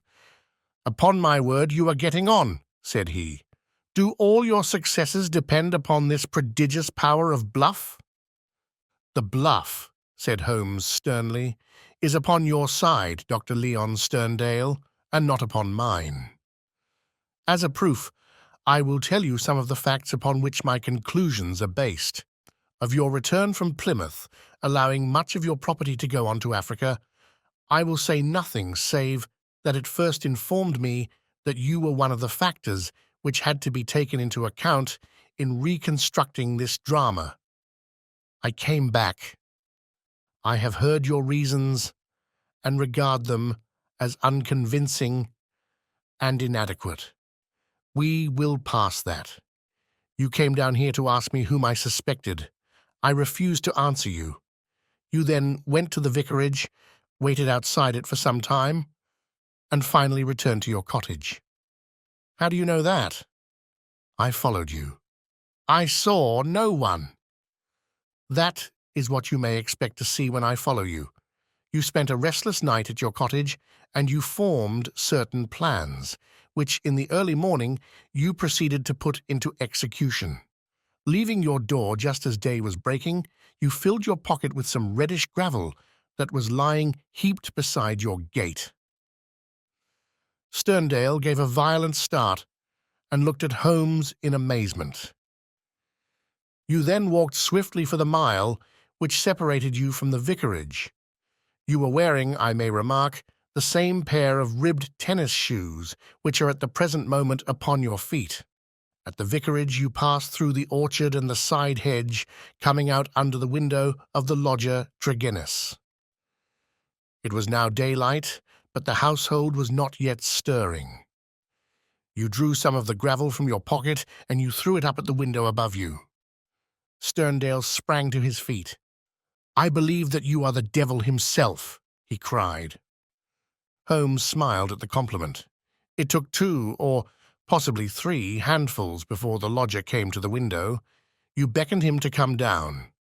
"Upon my word, you are getting on," said he. "Do all your successes depend upon this prodigious power of bluff?" "The bluff," said Holmes sternly, "is upon your side, Dr. Leon Sterndale, and not upon mine. As a proof, I will tell you some of the facts upon which my conclusions are based. Of your return from Plymouth, allowing much of your property to go on to Africa, I will say nothing save that it first informed me that you were one of the factors which had to be taken into account in reconstructing this drama. I came back. I have heard your reasons and regard them as unconvincing and inadequate. We will pass that. You came down here to ask me whom I suspected. I refused to answer you. You then went to the vicarage, waited outside it for some time, and finally returned to your cottage. How do you know that?" "I followed you." "I saw no one." "That is what you may expect to see when I follow you. You spent a restless night at your cottage, and you formed certain plans, which in the early morning you proceeded to put into execution. Leaving your door just as day was breaking, you filled your pocket with some reddish gravel that was lying heaped beside your gate." Sterndale gave a violent start and looked at Holmes in amazement. "You then walked swiftly for the mile which separated you from the vicarage. You were wearing, I may remark, the same pair of ribbed tennis shoes which are at the present moment upon your feet. At the vicarage you passed through the orchard and the side hedge, coming out under the window of the lodger Trenis. It was now daylight, but the household was not yet stirring. You drew some of the gravel from your pocket and you threw it up at the window above you." Sterndale sprang to his feet. "I believe that you are the devil himself," he cried. Holmes smiled at the compliment. It took 2 or possibly 3 handfuls before the lodger came to the window. You beckoned him to come down.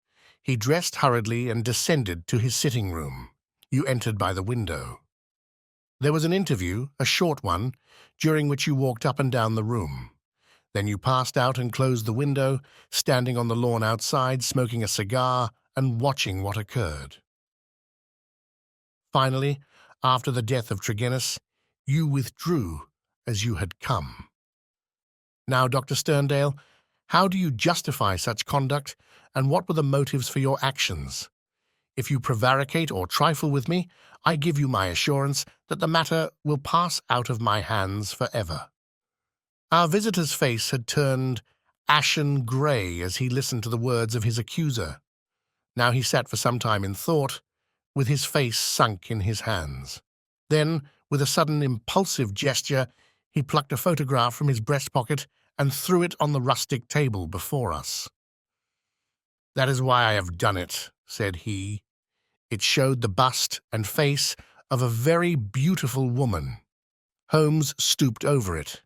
He dressed hurriedly and descended to his sitting-room. You entered by the window. There was an interview, a short one, during which you walked up and down the room. Then you passed out and closed the window, standing on the lawn outside, smoking a cigar and watching what occurred. Finally, after the death of Trenis, you withdrew as you had come. Now, Dr. Sterndale, how do you justify such conduct, and what were the motives for your actions? If you prevaricate or trifle with me, I give you my assurance that the matter will pass out of my hands forever." Our visitor's face had turned ashen grey as he listened to the words of his accuser. Now he sat for some time in thought, with his face sunk in his hands. Then, with a sudden impulsive gesture, he plucked a photograph from his breast pocket and threw it on the rustic table before us. "That is why I have done it," said he. It showed the bust and face of a very beautiful woman. Holmes stooped over it.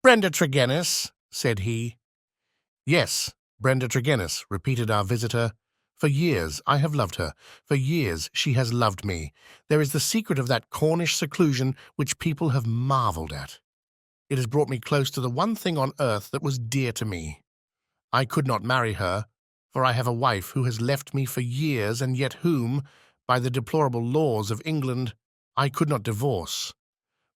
"Brenda Trenis," said he. "Yes, Brenda Trenis," repeated our visitor. "For years I have loved her. For years she has loved me. There is the secret of that Cornish seclusion which people have marvelled at. It has brought me close to the one thing on earth that was dear to me. I could not marry her, for I have a wife who has left me for years and yet whom, by the deplorable laws of England, I could not divorce.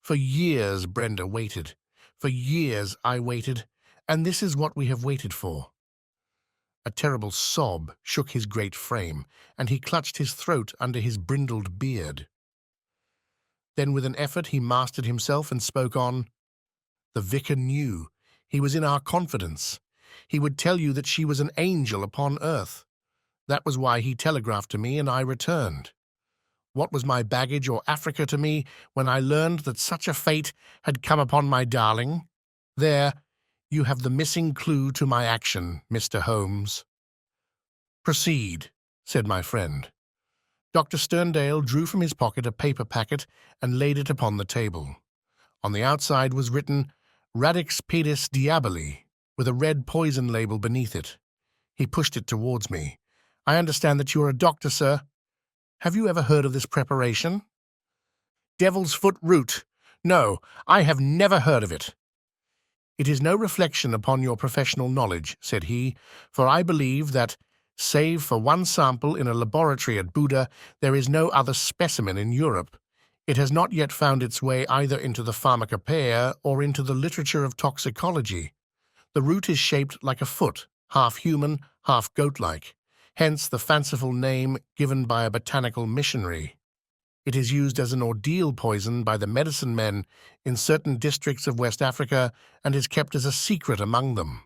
For years Brenda waited. For years I waited, and this is what we have waited for." A terrible sob shook his great frame, and he clutched his throat under his brindled beard. Then with an effort he mastered himself and spoke on. "The vicar knew. He was in our confidence. He would tell you that she was an angel upon earth. That was why he telegraphed to me and I returned. What was my baggage or Africa to me when I learned that such a fate had come upon my darling? There, you have the missing clue to my action, Mr. Holmes." "Proceed," said my friend. Dr. Sterndale drew from his pocket a paper packet and laid it upon the table. On the outside was written, "Radix Pedis Diaboli," with a red poison label beneath it. He pushed it towards me. "I understand that you are a doctor, sir. Have you ever heard of this preparation?" "Devil's foot root. No, I have never heard of it." "It is no reflection upon your professional knowledge," said he, "for I believe that, save for one sample in a laboratory at Buda, there is no other specimen in Europe. It has not yet found its way either into the pharmacopoeia or into the literature of toxicology. The root is shaped like a foot, half human, half goat-like, hence the fanciful name given by a botanical missionary. It is used as an ordeal poison by the medicine men in certain districts of West Africa and is kept as a secret among them.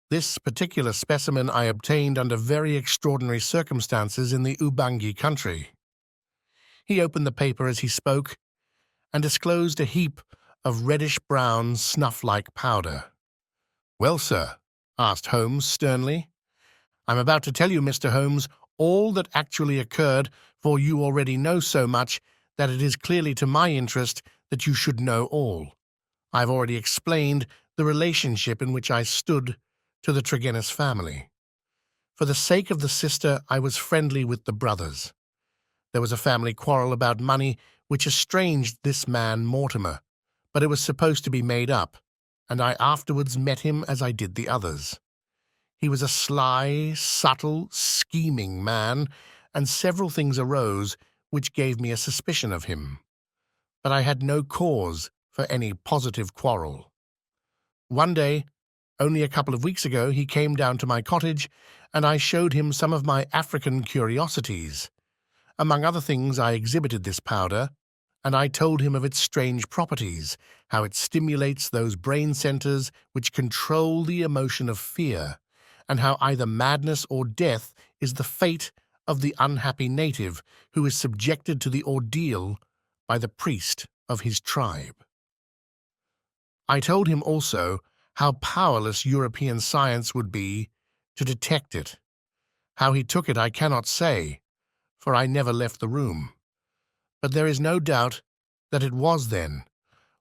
This particular specimen I obtained under very extraordinary circumstances in the Ubangi country." He opened the paper as he spoke and disclosed a heap of reddish-brown, snuff-like powder. "Well, sir?" asked Holmes sternly. "I'm about to tell you, Mr. Holmes, all that actually occurred, for you already know so much that it is clearly to my interest that you should know all. I've already explained the relationship in which I stood to the Trenis family. For the sake of the sister, I was friendly with the brothers. There was a family quarrel about money which estranged this man Mortimer, but it was supposed to be made up, and I afterwards met him as I did the others. He was a sly, subtle, scheming man, and several things arose which gave me a suspicion of him. But I had no cause for any positive quarrel. One day, only a couple of weeks ago, he came down to my cottage, and I showed him some of my African curiosities. Among other things, I exhibited this powder, and I told him of its strange properties, how it stimulates those brain centers which control the emotion of fear, and how either madness or death is the fate of the unhappy native who is subjected to the ordeal by the priest of his tribe. I told him also how powerless European science would be to detect it. How he took it I cannot say, for I never left the room. But there is no doubt that it was then,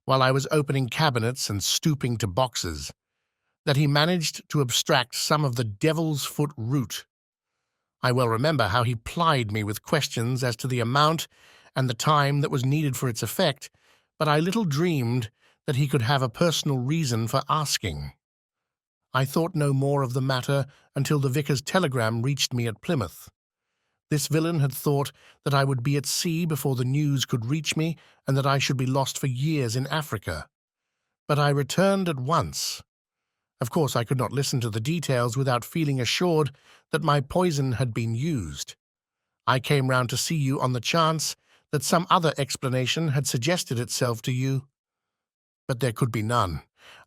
while I was opening cabinets and stooping to boxes, that he managed to abstract some of the devil's foot root. I well remember how he plied me with questions as to the amount and the time that was needed for its effect, but I little dreamed that he could have a personal reason for asking. I thought no more of the matter until the vicar's telegram reached me at Plymouth. This villain had thought that I would be at sea before the news could reach me and that I should be lost for years in Africa. But I returned at once. Of course, I could not listen to the details without feeling assured that my poison had been used. I came round to see you on the chance that some other explanation had suggested itself to you. But there could be none.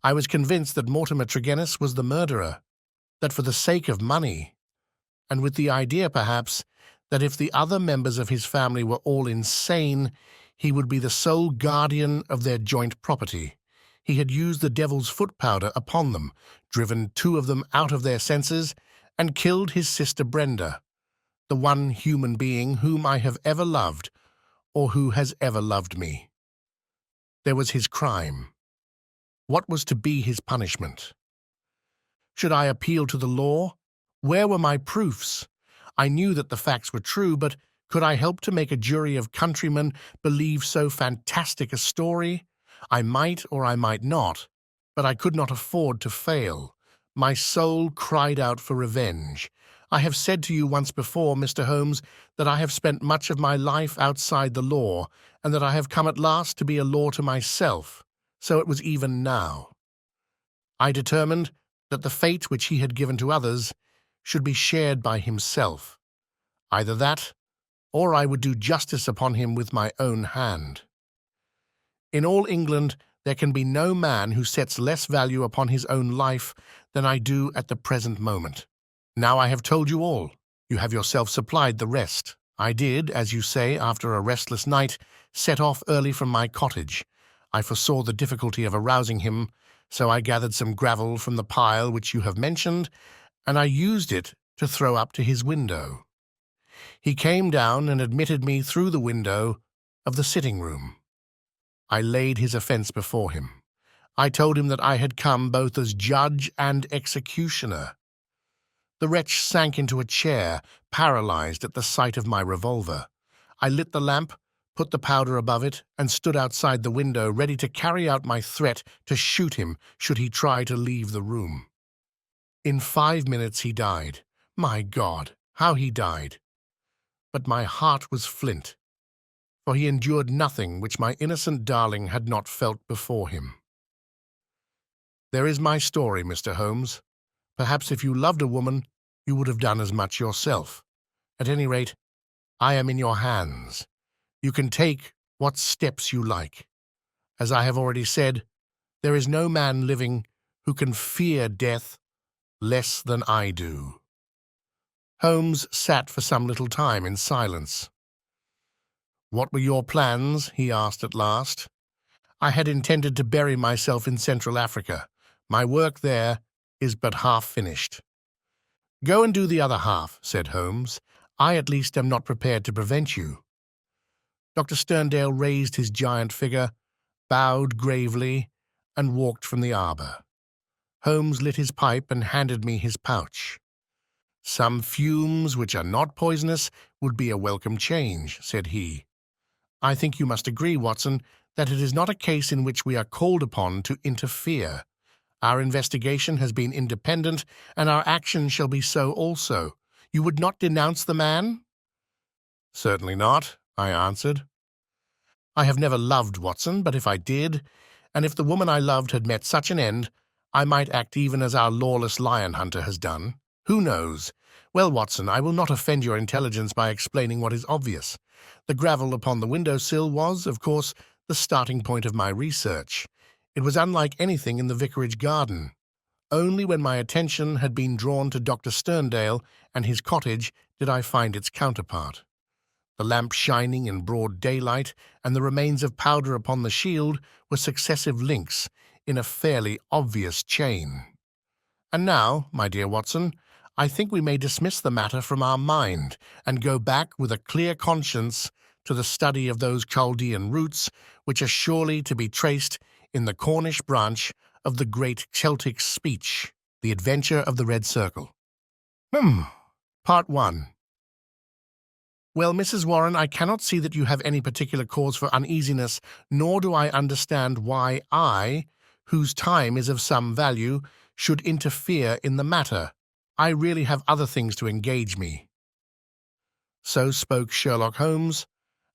I was convinced that Mortimer Trenis was the murderer, that for the sake of money, and with the idea, perhaps, that if the other members of his family were all insane, he would be the sole guardian of their joint property. He had used the devil's foot powder upon them, driven 2 of them out of their senses, and killed his sister Brenda, the one human being whom I have ever loved, or who has ever loved me. There was his crime. What was to be his punishment? Should I appeal to the law? Where were my proofs? I knew that the facts were true, but could I help to make a jury of countrymen believe so fantastic a story? I might or I might not, but I could not afford to fail. My soul cried out for revenge. I have said to you once before, Mr. Holmes, that I have spent much of my life outside the law, and that I have come at last to be a law to myself. So it was even now. I determined that the fate which he had given to others should be shared by himself. Either that, or I would do justice upon him with my own hand. In all England there can be no man who sets less value upon his own life than I do at the present moment. Now I have told you all. You have yourself supplied the rest. I did, as you say, after a restless night, set off early from my cottage. I foresaw the difficulty of arousing him, so I gathered some gravel from the pile which you have mentioned, and I used it to throw up to his window. He came down and admitted me through the window of the sitting-room. I laid his offence before him. I told him that I had come both as judge and executioner. The wretch sank into a chair, paralyzed at the sight of my revolver. I lit the lamp, put the powder above it, and stood outside the window, ready to carry out my threat to shoot him should he try to leave the room. In 5 minutes he died. My God, how he died! But my heart was flint, for he endured nothing which my innocent darling had not felt before him. There is my story, Mr. Holmes. Perhaps if you loved a woman, you would have done as much yourself. At any rate, I am in your hands. You can take what steps you like. As I have already said, there is no man living who can fear death less than I do. Holmes sat for some little time in silence. What were your plans? He asked at last. I had intended to bury myself in Central Africa. My work there is but half finished. Go and do the other half, said Holmes. I at least am not prepared to prevent you. Dr. Sterndale raised his giant figure, bowed gravely, and walked from the arbour. Holmes lit his pipe and handed me his pouch. Some fumes which are not poisonous would be a welcome change, said he. I think you must agree, Watson, that it is not a case in which we are called upon to interfere. Our investigation has been independent, and our action shall be so also. You would not denounce the man? Certainly not, I answered. I have never loved, Watson, but if I did, and if the woman I loved had met such an end, I might act even as our lawless lion hunter has done. Who knows? Well, Watson, I will not offend your intelligence by explaining what is obvious. The gravel upon the window-sill was, of course, the starting point of my research. It was unlike anything in the vicarage garden. Only when my attention had been drawn to Dr. Sterndale and his cottage did I find its counterpart. The lamp shining in broad daylight and the remains of powder upon the shield were successive links in a fairly obvious chain. And now, my dear Watson, I think we may dismiss the matter from our mind and go back with a clear conscience to the study of those Chaldean roots which are surely to be traced in the Cornish branch of the great Celtic speech, The Adventure of the Red Circle. Part 1. Well, Mrs. Warren, I cannot see that you have any particular cause for uneasiness, nor do I understand why I, whose time is of some value, should interfere in the matter. I really have other things to engage me." So spoke Sherlock Holmes,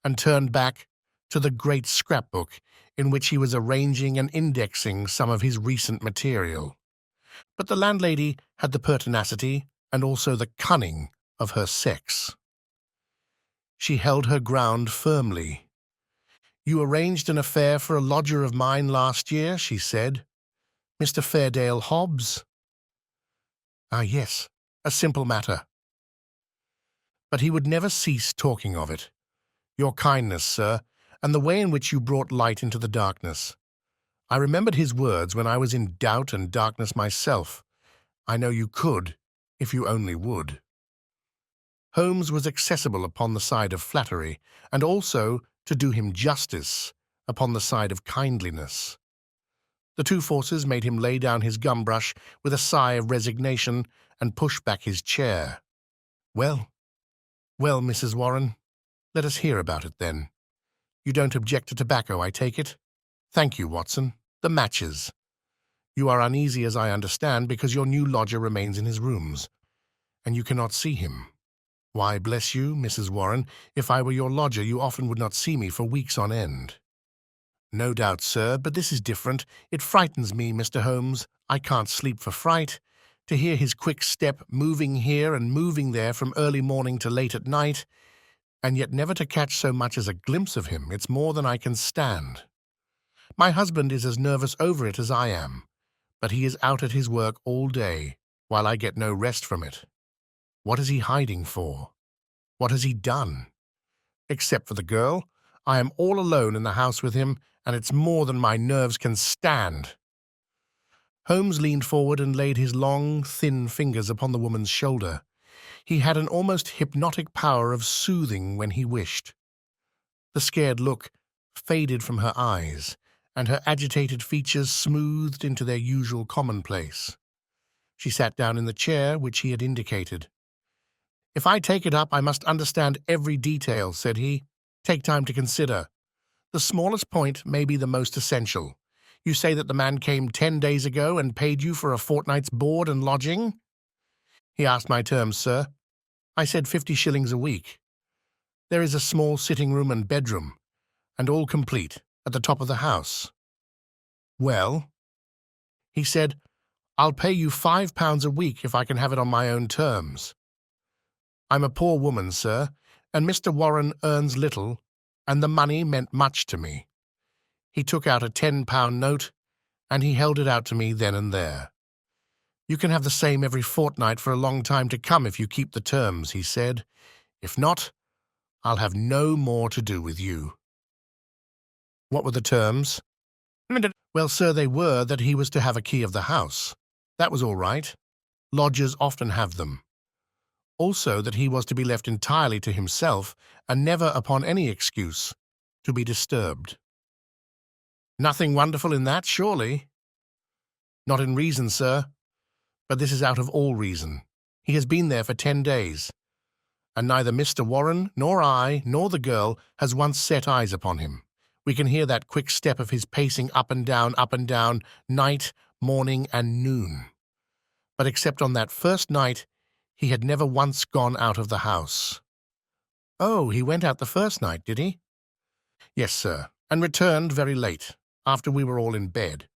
and turned back to the great scrapbook in which he was arranging and indexing some of his recent material. But the landlady had the pertinacity and also the cunning of her sex. She held her ground firmly. "You arranged an affair for a lodger of mine last year," she said. "Mr. Fairdale Hobbs?" "Ah, yes, a simple matter." But he would never cease talking of it. "Your kindness, sir, and the way in which you brought light into the darkness. I remembered his words when I was in doubt and darkness myself. I know you could, if you only would." Holmes was accessible upon the side of flattery, and also, to do him justice, upon the side of kindliness. The two forces made him lay down his gum-brush with a sigh of resignation and push back his chair. "Well, well, Mrs. Warren, let us hear about it, then. You don't object to tobacco, I take it? Thank you, Watson. The matches. You are uneasy, as I understand, because your new lodger remains in his rooms, and you cannot see him. Why, bless you, Mrs. Warren, if I were your lodger, you often would not see me for weeks on end." "No doubt, sir, but this is different. It frightens me, Mr. Holmes. I can't sleep for fright. To hear his quick step moving here and moving there from early morning to late at night, and yet never to catch so much as a glimpse of him, it's more than I can stand. My husband is as nervous over it as I am, but he is out at his work all day, while I get no rest from it. What is he hiding for? What has he done? Except for the girl, I am all alone in the house with him, and it's more than my nerves can stand." Holmes leaned forward and laid his long, thin fingers upon the woman's shoulder. He had an almost hypnotic power of soothing when he wished. The scared look faded from her eyes, and her agitated features smoothed into their usual commonplace. She sat down in the chair which he had indicated. "If I take it up, I must understand every detail," said he. "Take time to consider. The smallest point may be the most essential. You say that the man came 10 days ago and paid you for a fortnight's board and lodging?" "He asked my terms, sir. I said 50 shillings a week. There is a small sitting-room and bedroom, and all complete, at the top of the house." "Well?" "He said, 'I'll pay you £5 a week if I can have it on my own terms.' I'm a poor woman, sir, and Mr. Warren earns little, and the money meant much to me. He took out a £10 note, and he held it out to me then and there. 'You can have the same every fortnight for a long time to come if you keep the terms,' he said. 'If not, I'll have no more to do with you.'" "What were the terms?" "Well, sir, they were that he was to have a key of the house. That was all right. Lodgers often have them. Also that he was to be left entirely to himself, and never, upon any excuse, to be disturbed." "Nothing wonderful in that, surely?" "Not in reason, sir. But this is out of all reason. He has been there for 10 days, and neither Mr. Warren, nor I, nor the girl has once set eyes upon him. We can hear that quick step of his pacing up and down, night, morning, and noon. But except on that first night, he had never once gone out of the house." "Oh, he went out the first night, did he?" "Yes, sir, and returned very late, after we were all in bed.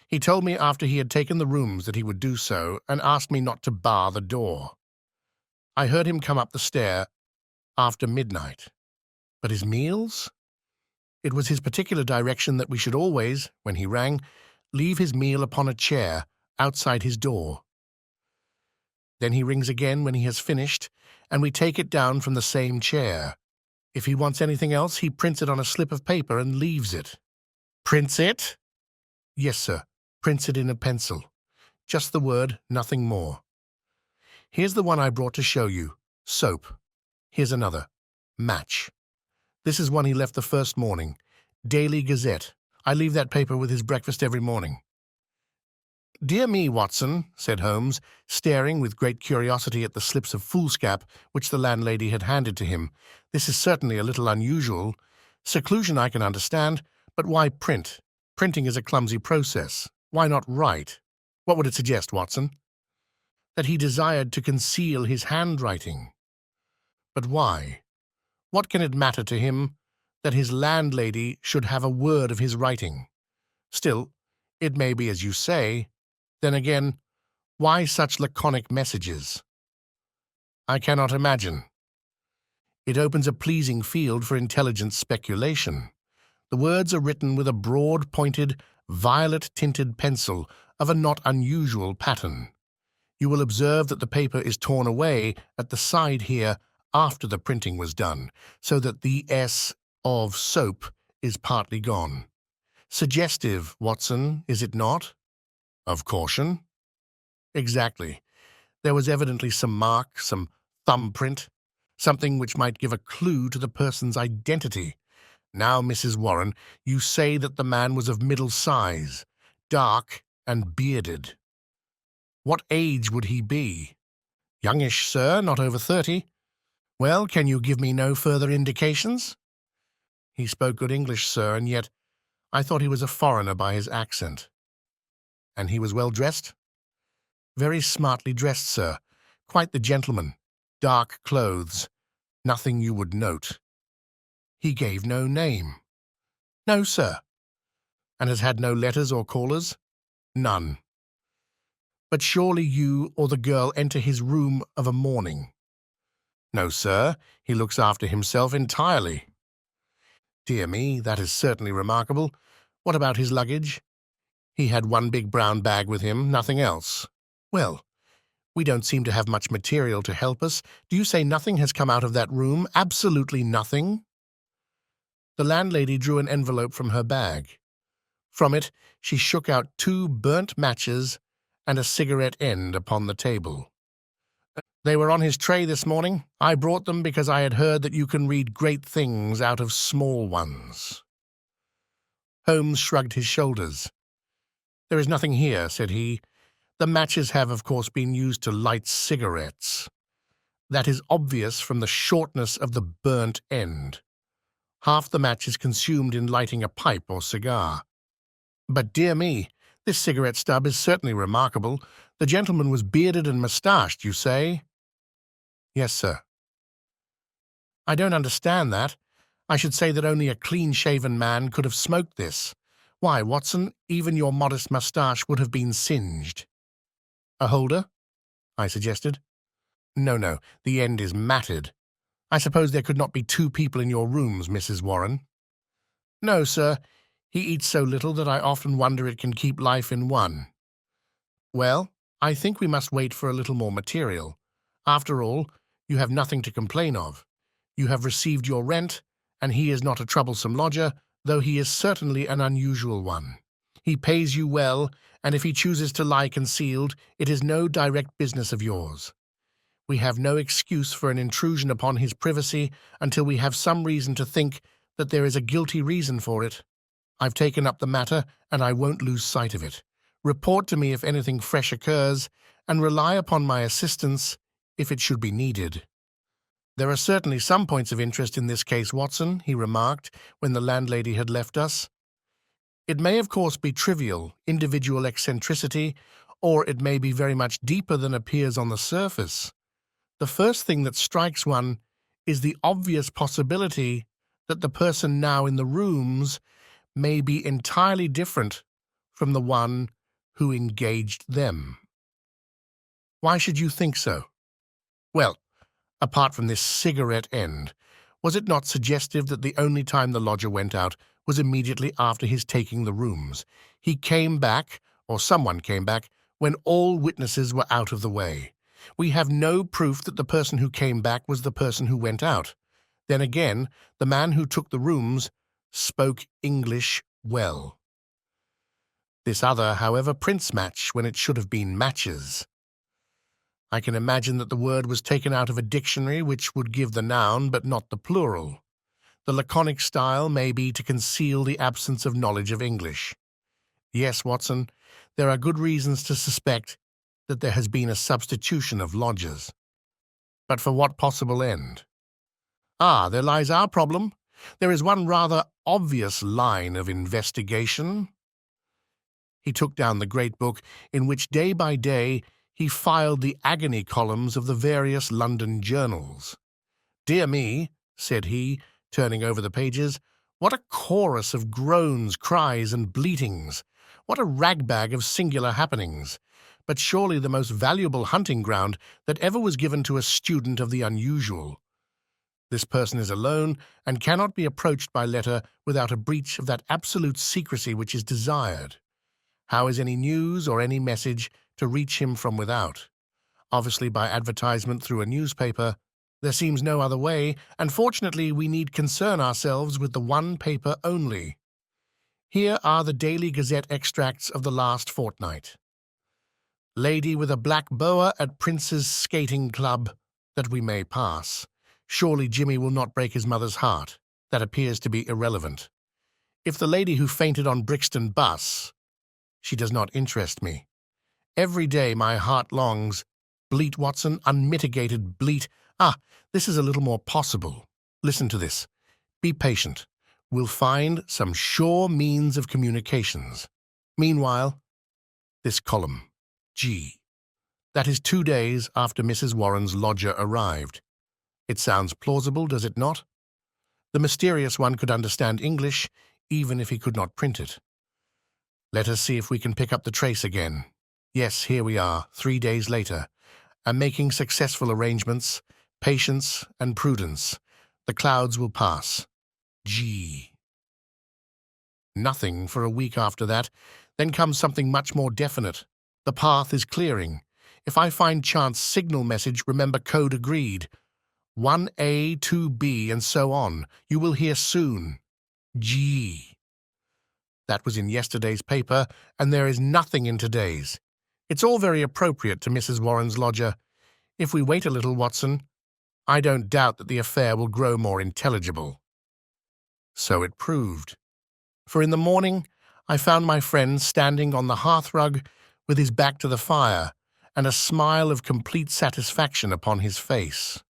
He told me after he had taken the rooms that he would do so, and asked me not to bar the door. I heard him come up the stair after midnight. But his meals? It was his particular direction that we should always, when he rang, leave his meal upon a chair outside his door. Then he rings again when he has finished, and we take it down from the same chair. If he wants anything else, he prints it on a slip of paper and leaves it." "Prints it?" "Yes, sir. Prints it in a pencil. Just the word, nothing more. Here's the one I brought to show you. Soap. Here's another. Match. This is one he left the first morning. Daily Gazette. I leave that paper with his breakfast every morning." "Dear me, Watson," said Holmes, staring with great curiosity at the slips of foolscap which the landlady had handed to him. "This is certainly a little unusual. Seclusion I can understand, but why print? Printing is a clumsy process. Why not write?" What would it suggest, Watson? That he desired to conceal his handwriting. But why? What can it matter to him that his landlady should have a word of his writing? Still, it may be as you say. Then again, why such laconic messages? I cannot imagine. It opens a pleasing field for intelligent speculation. The words are written with a broad-pointed, violet-tinted pencil of a not unusual pattern. You will observe that the paper is torn away at the side here after the printing was done, so that the S of soap is partly gone. Suggestive, Watson, is it not? Of caution? Exactly. There was evidently some mark, some thumbprint, something which might give a clue to the person's identity. Now, Mrs. Warren, you say that the man was of middle size, dark and bearded. What age would he be? Youngish, sir, not over 30. Well, can you give me no further indications? He spoke good English, sir, and yet I thought he was a foreigner by his accent. And he was well dressed? Very smartly dressed, sir. Quite the gentleman. Dark clothes. Nothing you would note. He gave no name. No, sir. And has had no letters or callers? None. But surely you or the girl enter his room of a morning? No, sir. He looks after himself entirely. Dear me, that is certainly remarkable. What about his luggage? He had one big brown bag with him, nothing else. Well, we don't seem to have much material to help us. Do you say nothing has come out of that room? Absolutely nothing? The landlady drew an envelope from her bag. From it, she shook out 2 burnt matches and a cigarette end upon the table. They were on his tray this morning. I brought them because I had heard that you can read great things out of small ones. Holmes shrugged his shoulders. There is nothing here, said he. The matches have, of course, been used to light cigarettes. That is obvious from the shortness of the burnt end. Half the match is consumed in lighting a pipe or cigar. But, dear me, this cigarette stub is certainly remarkable. The gentleman was bearded and moustached, you say? Yes, sir. I don't understand that. I should say that only a clean-shaven man could have smoked this. Why, Watson, even your modest moustache would have been singed. A holder? I suggested. No, the end is matted. I suppose there could not be 2 people in your rooms, Mrs. Warren. No, sir. He eats so little that I often wonder it can keep life in one. Well, I think we must wait for a little more material. After all, you have nothing to complain of. You have received your rent, and he is not a troublesome lodger, though he is certainly an unusual one. He pays you well, and if he chooses to lie concealed, it is no direct business of yours. We have no excuse for an intrusion upon his privacy until we have some reason to think that there is a guilty reason for it. I've taken up the matter, and I won't lose sight of it. Report to me if anything fresh occurs, and rely upon my assistance if it should be needed. There are certainly some points of interest in this case, Watson, he remarked when the landlady had left us. It may, of course, be trivial, individual eccentricity, or it may be very much deeper than appears on the surface. The first thing that strikes one is the obvious possibility that the person now in the rooms may be entirely different from the one who engaged them. Why should you think so? Well, apart from this cigarette end, was it not suggestive that the only time the lodger went out was immediately after his taking the rooms? He came back, or someone came back, when all witnesses were out of the way. We have no proof that the person who came back was the person who went out. Then again, the man who took the rooms spoke English well. This other, however, prints match when it should have been matches. I can imagine that the word was taken out of a dictionary which would give the noun but not the plural. The laconic style may be to conceal the absence of knowledge of English. Yes, Watson, there are good reasons to suspect that there has been a substitution of lodgers. But for what possible end? Ah, there lies our problem. There is one rather obvious line of investigation. He took down the great book in which day by day he filed the agony columns of the various London journals. "Dear me," said he, turning over the pages, "what a chorus of groans, cries, and bleatings! What a ragbag of singular happenings! But surely the most valuable hunting ground that ever was given to a student of the unusual. This person is alone and cannot be approached by letter without a breach of that absolute secrecy which is desired. How is any news or any message to reach him from without? Obviously by advertisement through a newspaper. There seems no other way, and fortunately we need concern ourselves with the one paper only. Here are the Daily Gazette extracts of the last fortnight. Lady with a black boa at Prince's Skating Club, that we may pass. Surely Jimmy will not break his mother's heart. That appears to be irrelevant. If the lady who fainted on Brixton bus, she does not interest me. Every day my heart longs. Bleat, Watson, unmitigated bleat. This is a little more possible. Listen to this. Be patient. We'll find some sure means of communications. Meanwhile, this column, G. That is 2 days after Mrs. Warren's lodger arrived. It sounds plausible, does it not? The mysterious one could understand English, even if he could not print it. Let us see if we can pick up the trace again. Yes, here we are, 3 days later, and making successful arrangements, patience and prudence. The clouds will pass. G. Nothing for a week after that. Then comes something much more definite. The path is clearing. If I find chance signal message, remember code agreed. 1A, 2B, and so on. You will hear soon. G. That was in yesterday's paper, and there is nothing in today's. It's all very appropriate to Mrs. Warren's lodger. If we wait a little, Watson, I don't doubt that the affair will grow more intelligible. So it proved. For in the morning I found my friend standing on the hearthrug with his back to the fire and a smile of complete satisfaction upon his face.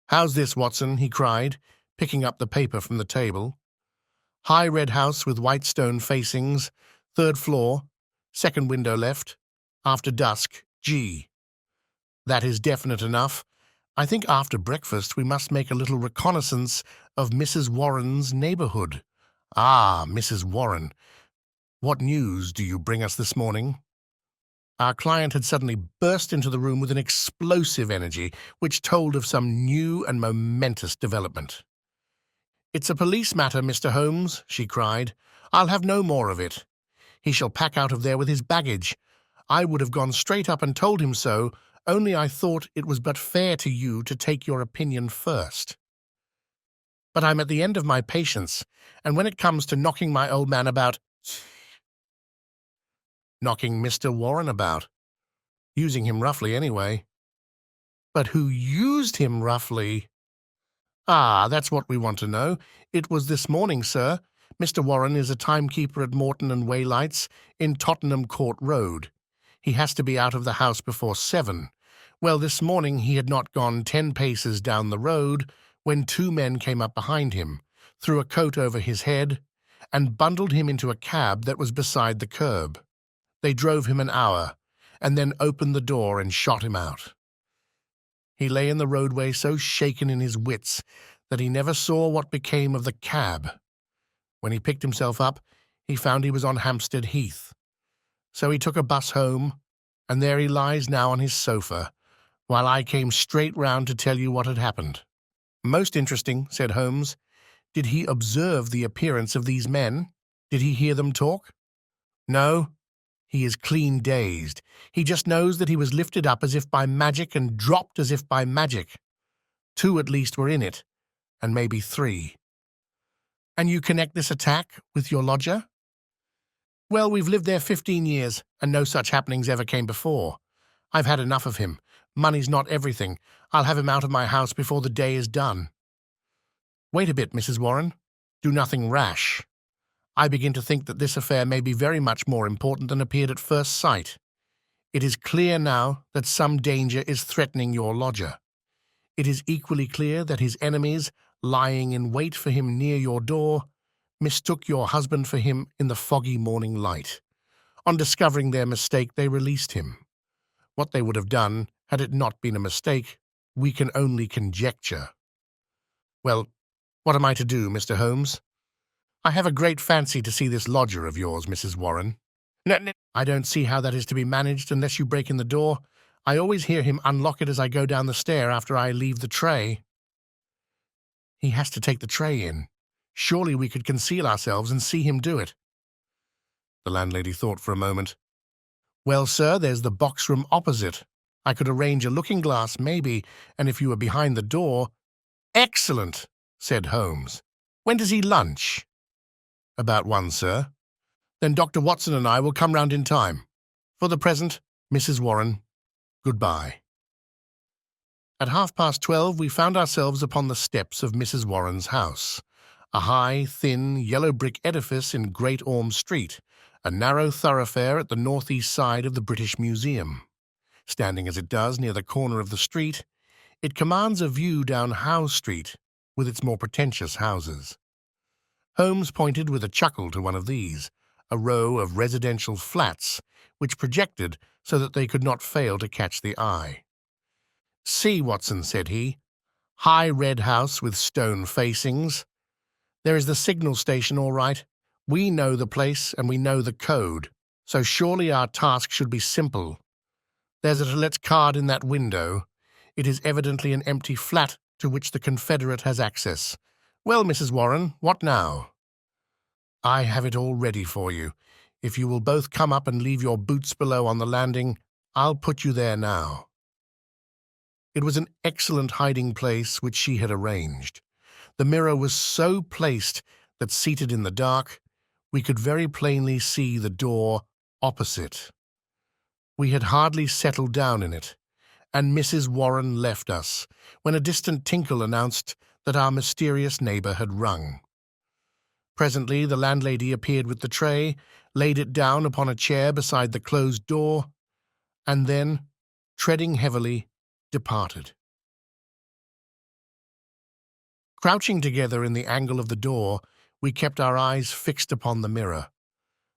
"How's this, Watson?" he cried, picking up the paper from the table. "High red house with white stone facings, 3rd floor, 2nd window left, after dusk, G. That is definite enough. I think after breakfast we must make a little reconnaissance of Mrs. Warren's neighborhood. Mrs. Warren. What news do you bring us this morning?" Our client had suddenly burst into the room with an explosive energy which told of some new and momentous development. "It's a police matter, Mr. Holmes," she cried. "I'll have no more of it. He shall pack out of there with his baggage. I would have gone straight up and told him so, only I thought it was but fair to you to take your opinion first. But I'm at the end of my patience, and when it comes to knocking my old man about— knocking Mr. Warren about. Using him roughly anyway. But who used him roughly? That's what we want to know. It was this morning, sir. Mr. Warren is a timekeeper at Morton and Waylight's in Tottenham Court Road. He has to be out of the house before 7. Well, this morning he had not gone 10 paces down the road when 2 men came up behind him, threw a coat over his head, and bundled him into a cab that was beside the curb. They drove him an hour, and then opened the door and shot him out. He lay in the roadway so shaken in his wits that he never saw what became of the cab. When he picked himself up, he found he was on Hampstead Heath. So he took a bus home, and there he lies now on his sofa, while I came straight round to tell you what had happened." "Most interesting," said Holmes. "Did he observe the appearance of these men? Did he hear them talk?" "No. He is clean dazed. He just knows that he was lifted up as if by magic and dropped as if by magic. 2 at least were in it, and maybe 3. "And you connect this attack with your lodger?" "Well, we've lived there 15 years, and no such happenings ever came before. I've had enough of him. Money's not everything. I'll have him out of my house before the day is done." "Wait a bit, Mrs. Warren. Do nothing rash. I begin to think that this affair may be very much more important than appeared at first sight. It is clear now that some danger is threatening your lodger. It is equally clear that his enemies, lying in wait for him near your door, mistook your husband for him in the foggy morning light. On discovering their mistake, they released him. What they would have done, had it not been a mistake, we can only conjecture. Well, what am I to do, Mr. Holmes? I have a great fancy to see this lodger of yours, Mrs. Warren. I don't see how that is to be managed unless you break in the door. I always hear him unlock it as I go down the stair after I leave the tray. He has to take the tray in. Surely we could conceal ourselves and see him do it. The landlady thought for a moment. Well, sir, there's the box room opposite. I could arrange a looking-glass, maybe, and if you were behind the door— Excellent, said Holmes. When does he lunch? About 1, sir. Then Dr. Watson and I will come round in time. For the present, Mrs. Warren, goodbye. At 12:30 we found ourselves upon the steps of Mrs. Warren's house, a high, thin, yellow brick edifice in Great Orme Street, a narrow thoroughfare at the northeast side of the British Museum. Standing as it does near the corner of the street, it commands a view down Howe Street, with its more pretentious houses. Holmes pointed with a chuckle to one of these, a row of residential flats, which projected so that they could not fail to catch the eye. See, Watson, said he, high red house with stone facings. There is the signal station all right. We know the place and we know the code, so surely our task should be simple. There's a to let card in that window. It is evidently an empty flat to which the Confederate has access. Well, Mrs. Warren, what now? I have it all ready for you. If you will both come up and leave your boots below on the landing, I'll put you there now. It was an excellent hiding place which she had arranged. The mirror was so placed that, seated in the dark, we could very plainly see the door opposite. We had hardly settled down in it, and Mrs. Warren left us, when a distant tinkle announced that our mysterious neighbour had rung. Presently the landlady appeared with the tray, laid it down upon a chair beside the closed door, and then, treading heavily, departed. Crouching together in the angle of the door, we kept our eyes fixed upon the mirror.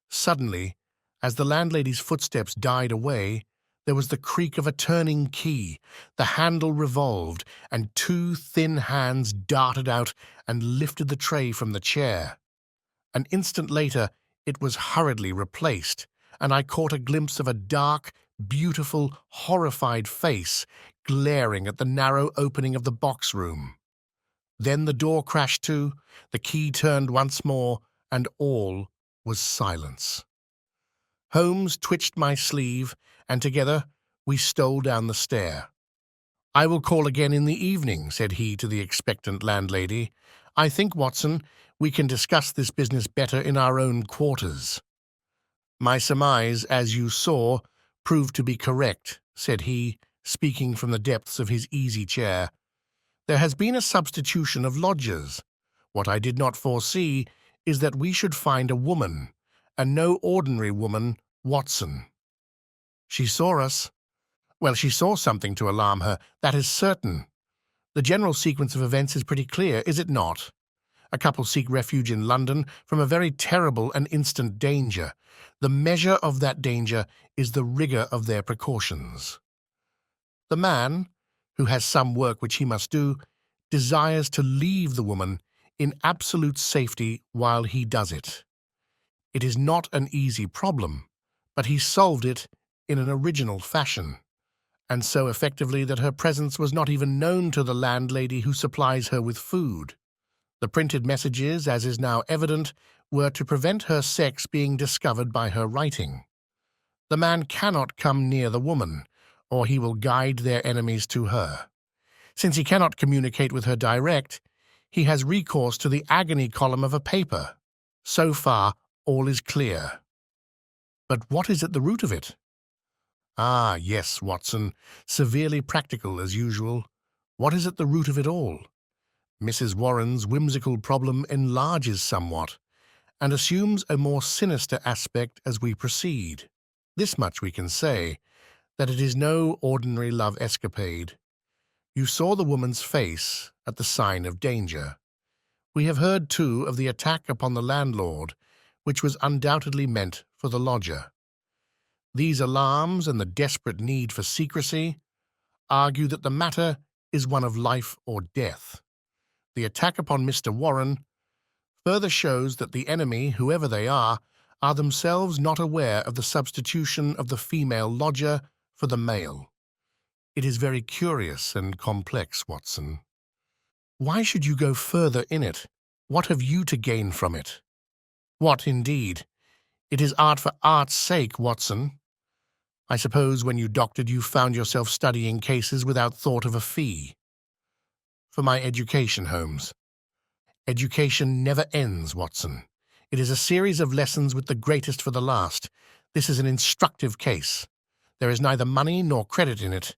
Suddenly, as the landlady's footsteps died away, there was the creak of a turning key, the handle revolved, and 2 thin hands darted out and lifted the tray from the chair. An instant later, it was hurriedly replaced, and I caught a glimpse of a dark, beautiful, horrified face glaring at the narrow opening of the box room. Then the door crashed to, the key turned once more, and all was silence. Holmes twitched my sleeve, and together we stole down the stair. I will call again in the evening, said he to the expectant landlady. I think, Watson, we can discuss this business better in our own quarters. My surmise, as you saw, proved to be correct, said he, speaking from the depths of his easy chair. There has been a substitution of lodgers. What I did not foresee is that we should find a woman, and no ordinary woman, Watson. She saw us. Well, she saw something to alarm her, that is certain. The general sequence of events is pretty clear, is it not? A couple seek refuge in London from a very terrible and instant danger. The measure of that danger is the rigour of their precautions. The man, who has some work which he must do, desires to leave the woman in absolute safety while he does it. It is not an easy problem, but he solved it in an original fashion, and so effectively that her presence was not even known to the landlady who supplies her with food. The printed messages, as is now evident, were to prevent her sex being discovered by her writing. The man cannot come near the woman, or he will guide their enemies to her. Since he cannot communicate with her direct, he has recourse to the agony column of a paper. So far, all is clear. But what is at the root of it? Ah, yes, Watson, severely practical as usual. What is at the root of it all? Mrs. Warren's whimsical problem enlarges somewhat, and assumes a more sinister aspect as we proceed. This much we can say, that it is no ordinary love escapade. You saw the woman's face at the sign of danger. We have heard, too, of the attack upon the landlord, which was undoubtedly meant for the lodger. These alarms and the desperate need for secrecy argue that the matter is one of life or death. The attack upon Mr. Warren further shows that the enemy, whoever they are themselves not aware of the substitution of the female lodger for the male. It is very curious and complex, Watson. Why should you go further in it? What have you to gain from it? What, indeed? It is art for art's sake, Watson. I suppose when you doctored you found yourself studying cases without thought of a fee. For my education, Holmes. Education never ends, Watson. It is a series of lessons with the greatest for the last. This is an instructive case. There is neither money nor credit in it,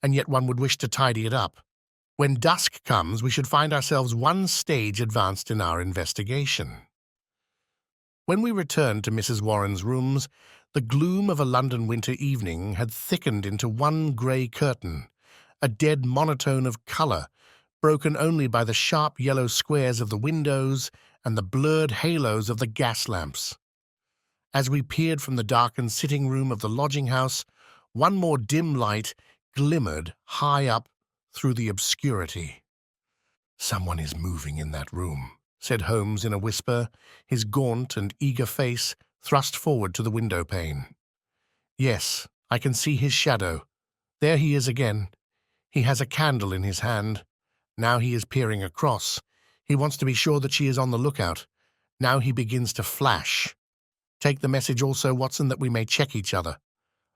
and yet one would wish to tidy it up. When dusk comes, we should find ourselves one stage advanced in our investigation. When we returned to Mrs. Warren's rooms, the gloom of a London winter evening had thickened into one grey curtain, a dead monotone of colour, broken only by the sharp yellow squares of the windows and the blurred halos of the gas lamps. As we peered from the darkened sitting-room of the lodging-house, one more dim light glimmered high up through the obscurity. "Someone is moving in that room," said Holmes in a whisper, his gaunt and eager face thrust forward to the window-pane. "Yes, I can see his shadow. There he is again. He has a candle in his hand. Now he is peering across. He wants to be sure that she is on the lookout. Now he begins to flash. Take the message also, Watson, that we may check each other.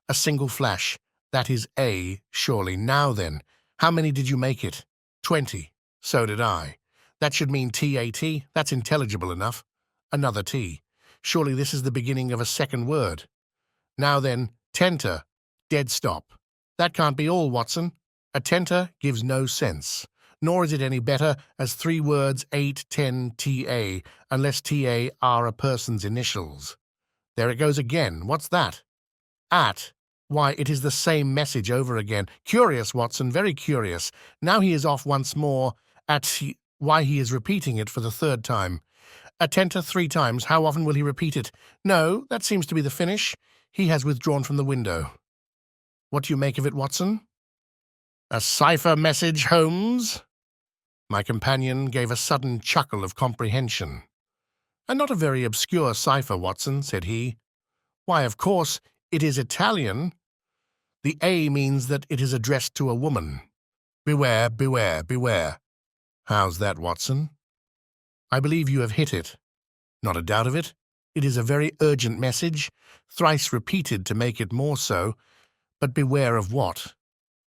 A single flash. That is A, surely. Now then, how many did you make it? 20. So did I. That should mean TAT. That's intelligible enough. Another T. Surely this is the beginning of a second word. Now then, tenter. Dead stop. That can't be all, Watson. A tenter gives no sense. Nor is it any better as 3 words 8, 10, TA, unless TA are a person's initials. There it goes again. What's that? At. Why, it is the same message over again. Curious, Watson, very curious. Now he is off once more why he is repeating it for the 3rd time. Attenta 3 times. How often will he repeat it? No, that seems to be the finish. He has withdrawn from the window. What do you make of it, Watson? A cipher message, Holmes? My companion gave a sudden chuckle of comprehension. And not a very obscure cipher, Watson, said he. Why, of course, it is Italian. The A means that it is addressed to a woman. Beware, beware, beware. How's that, Watson? I believe you have hit it. Not a doubt of it. It is a very urgent message, thrice repeated to make it more so. But beware of what?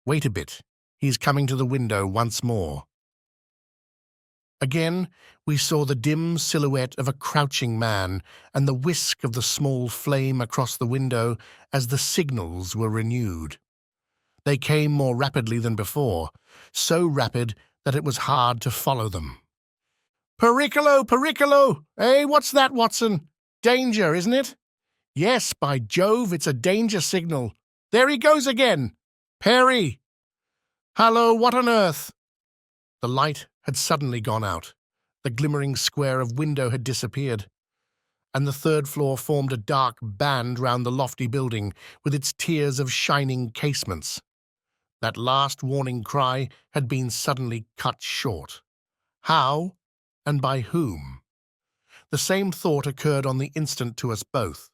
Wait a bit. He is coming to the window once more. Again, we saw the dim silhouette of a crouching man and the whisk of the small flame across the window as the signals were renewed. They came more rapidly than before, so rapid that it was hard to follow them. Pericolo, pericolo! Eh, what's that, Watson? Danger, isn't it? Yes, by Jove, it's a danger signal. There he goes again. Perry! Hallo, what on earth? The light had suddenly gone out. The glimmering square of window had disappeared, and the 3rd floor formed a dark band round the lofty building with its tiers of shining casements. That last warning cry had been suddenly cut short. How, and by whom? The same thought occurred on the instant to us both.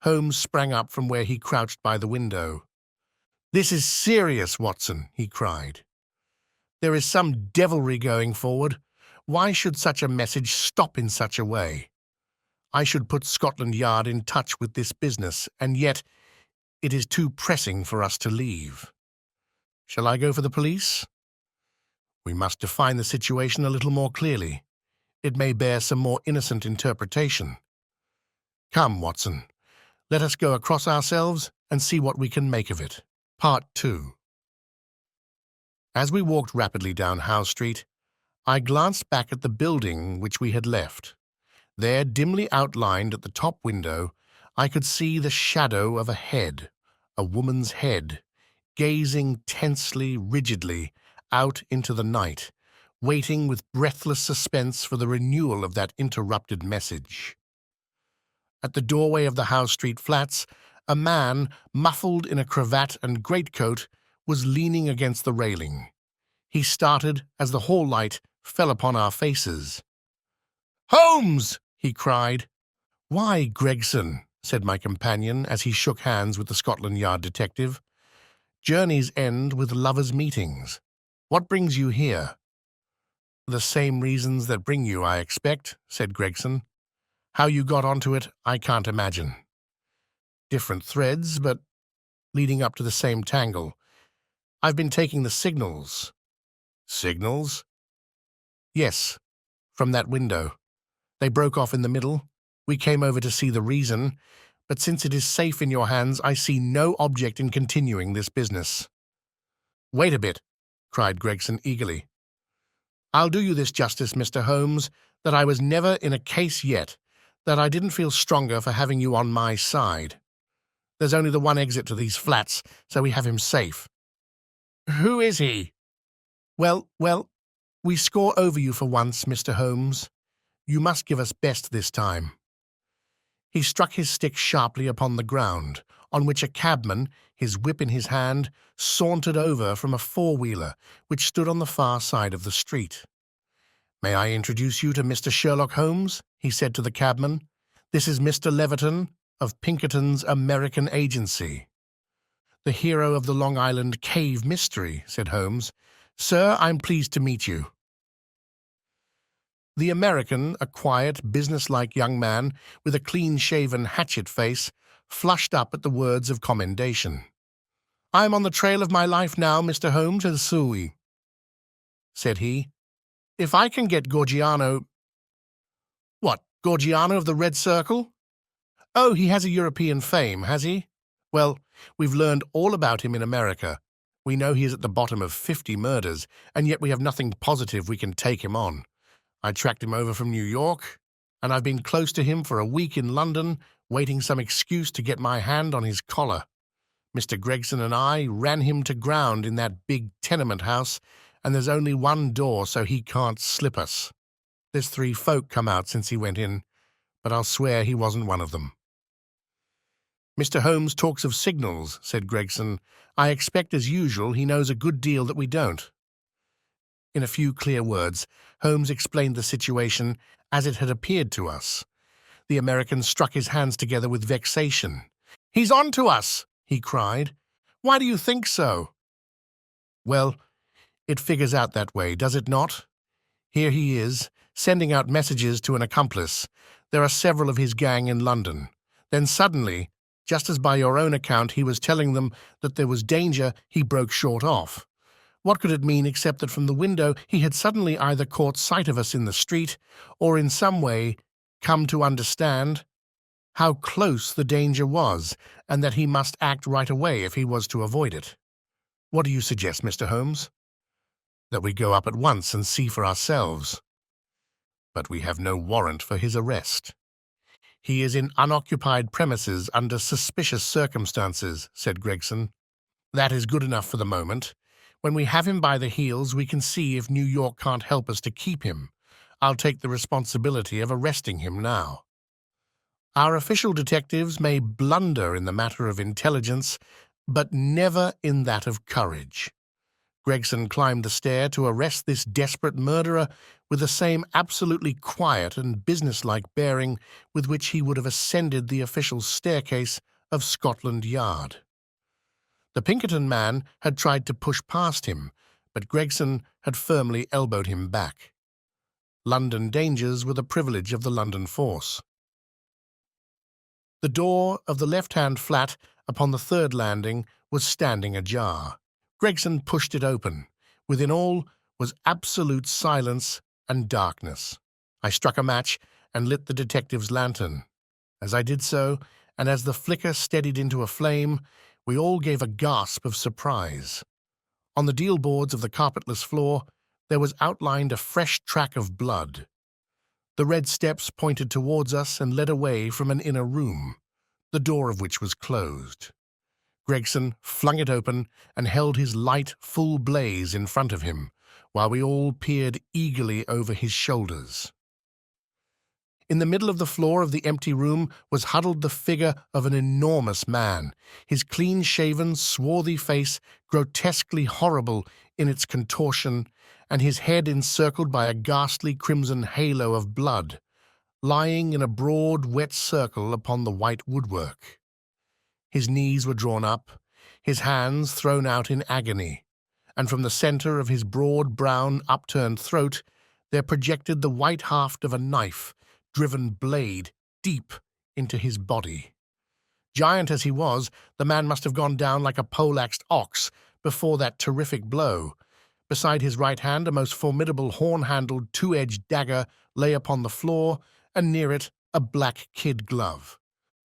Holmes sprang up from where he crouched by the window. "This is serious, Watson," he cried. "There is some devilry going forward. Why should such a message stop in such a way? I should put Scotland Yard in touch with this business, and yet it is too pressing for us to leave. Shall I go for the police? We must define the situation a little more clearly. It may bear some more innocent interpretation. Come, Watson, let us go across ourselves and see what we can make of it." Part 2. As we walked rapidly down Howe Street, I glanced back at the building which we had left. There, dimly outlined at the top window, I could see the shadow of a head, a woman's head, gazing tensely, rigidly, out into the night, waiting with breathless suspense for the renewal of that interrupted message. At the doorway of the Howe Street flats, A man, muffled in a cravat and greatcoat, was leaning against the railing. He started as the hall light fell upon our faces. "Holmes!" he cried. "Why, Gregson," said my companion as he shook hands with the Scotland Yard detective. "Journeys end with lovers' meetings. What brings you here?" "The same reasons that bring you, I expect," said Gregson. "How you got onto it, I can't imagine. Different threads, but leading up to the same tangle. I've been taking the signals." "Signals?" "Yes, from that window. They broke off in the middle. We came over to see the reason, but since it is safe in your hands, I see no object in continuing this business." "Wait a bit," cried Gregson eagerly. "I'll do you this justice, Mr. Holmes, that I was never in a case yet that I didn't feel stronger for having you on my side. There's only the one exit to these flats, so we have him safe." "Who is he?" Well, we score over you for once, Mr. Holmes. You must give us best this time." He struck his stick sharply upon the ground, on which a cabman, his whip in his hand, sauntered over from a four-wheeler which stood on the far side of the street. "May I introduce you to Mr. Sherlock Holmes?" he said to the cabman. "This is Mr. Leverton of Pinkerton's American Agency." "The hero of the Long Island cave mystery," said Holmes. "Sir, I'm pleased to meet you." The American, a quiet, businesslike young man with a clean-shaven hatchet face, flushed up at the words of commendation. "I'm on the trail of my life now, Mr. Holmes, as Suey," said he. "If I can get Gorgiano—" "What, Gorgiano of the Red Circle?" "Oh, he has a European fame, has he? Well, we've learned all about him in America. We know he is at the bottom of 50 murders, and yet we have nothing positive we can take him on. I tracked him over from New York, and I've been close to him for a week in London, waiting some excuse to get my hand on his collar. Mr. Gregson and I ran him to ground in that big tenement house, and there's only one door, so he can't slip us. There's 3 folk come out since he went in, but I'll swear he wasn't one of them." "Mr. Holmes talks of signals," said Gregson. "I expect, as usual, he knows a good deal that we don't." In a few clear words, Holmes explained the situation as it had appeared to us. The American struck his hands together with vexation. "He's on to us!" he cried. "Why do you think so?" "Well, it figures out that way, does it not? Here he is, sending out messages to an accomplice. There are several of his gang in London. Then suddenly, just as by your own account he was telling them that there was danger, he broke short off. What could it mean except that from the window he had suddenly either caught sight of us in the street or in some way come to understand how close the danger was, and that he must act right away if he was to avoid it? What do you suggest, Mr. Holmes?" "That we go up at once and see for ourselves." "But we have no warrant for his arrest." "He is in unoccupied premises under suspicious circumstances," said Gregson. "That is good enough for the moment. When we have him by the heels, we can see if New York can't help us to keep him. I'll take the responsibility of arresting him now. Our official detectives may blunder in the matter of intelligence, but never in that of courage." Gregson climbed the stair to arrest this desperate murderer with the same absolutely quiet and businesslike bearing with which he would have ascended the official staircase of Scotland Yard. The Pinkerton man had tried to push past him, but Gregson had firmly elbowed him back. London dangers were the privilege of the London force. The door of the left-hand flat upon the 3rd landing was standing ajar. Gregson pushed it open. Within all was absolute silence and darkness. I struck a match and lit the detective's lantern. As I did so, and as the flicker steadied into a flame, we all gave a gasp of surprise. On the deal boards of the carpetless floor, there was outlined a fresh track of blood. The red steps pointed towards us and led away from an inner room, the door of which was closed. Gregson flung it open and held his light full blaze in front of him, while we all peered eagerly over his shoulders. In the middle of the floor of the empty room was huddled the figure of an enormous man, his clean-shaven, swarthy face grotesquely horrible in its contortion, and his head encircled by a ghastly crimson halo of blood, lying in a broad, wet circle upon the white woodwork. His knees were drawn up, his hands thrown out in agony, and from the center of his broad, brown, upturned throat there projected the white haft of a knife, driven blade deep into his body. Giant as he was, the man must have gone down like a poleaxed ox before that terrific blow. Beside his right hand, a most formidable horn-handled, two-edged dagger lay upon the floor, and near it a black kid glove.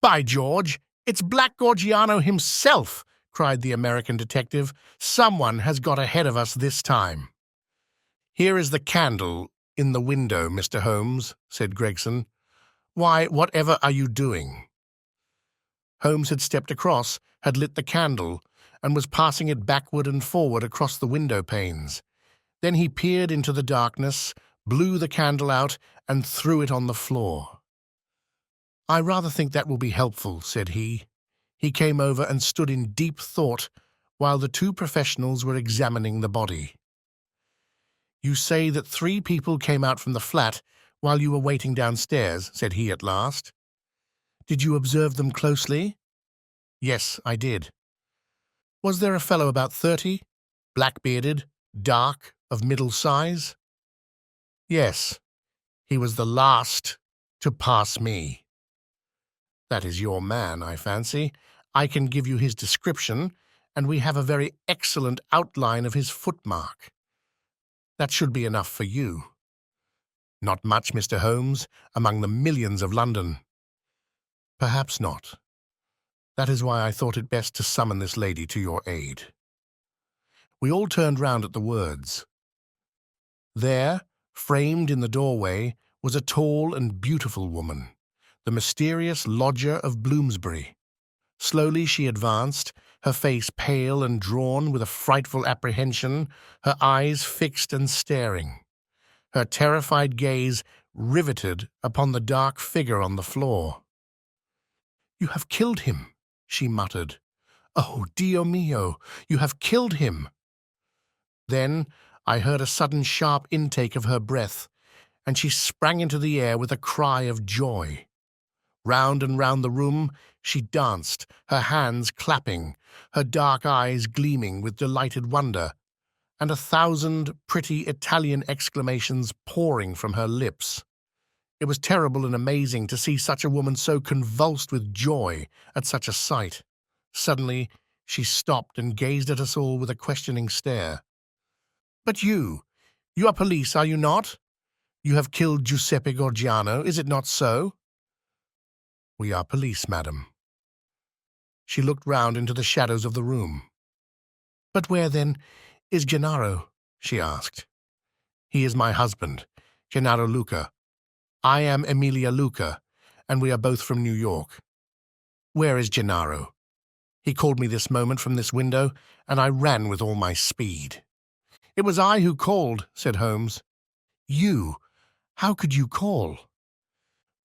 "By George, it's Black Gorgiano himself!" cried the American detective. "Someone has got ahead of us this time." "Here is the candle in the window, Mr. Holmes," said Gregson. "Why, whatever are you doing?" Holmes had stepped across, had lit the candle, and was passing it backward and forward across the window panes. Then he peered into the darkness, blew the candle out, and threw it on the floor. "I rather think that will be helpful," said he. He came over and stood in deep thought while the two professionals were examining the body. "You say that 3 people came out from the flat while you were waiting downstairs," said he at last. "Did you observe them closely?" "Yes, I did." "Was there a fellow about 30, black-bearded, dark, of middle size?" "Yes. He was the last to pass me." "That is your man, I fancy. I can give you his description, and we have a very excellent outline of his footmark. That should be enough for you." "Not much, Mr. Holmes, among the millions of London." "Perhaps not. That is why I thought it best to summon this lady to your aid." We all turned round at the words. There, framed in the doorway, was a tall and beautiful woman, the mysterious lodger of Bloomsbury. Slowly she advanced, her face pale and drawn with a frightful apprehension, her eyes fixed and staring, her terrified gaze riveted upon the dark figure on the floor. "You have killed him," she muttered. "Oh, Dio mio, you have killed him." Then I heard a sudden sharp intake of her breath, and she sprang into the air with a cry of joy. Round and round the room she danced, her hands clapping, her dark eyes gleaming with delighted wonder, and 1,000 pretty Italian exclamations pouring from her lips. It was terrible and amazing to see such a woman so convulsed with joy at such a sight. Suddenly she stopped and gazed at us all with a questioning stare. "But you are police, are you not? You have killed Giuseppe Gorgiano, is it not so?" "We are police, madam." She looked round into the shadows of the room. "But where, then, is Gennaro?" she asked. "He is my husband, Gennaro Luca. I am Emilia Luca, and we are both from New York." "Where is Gennaro?" "He called me this moment from this window, and I ran with all my speed." "It was I who called," said Holmes. "You? How could you call?"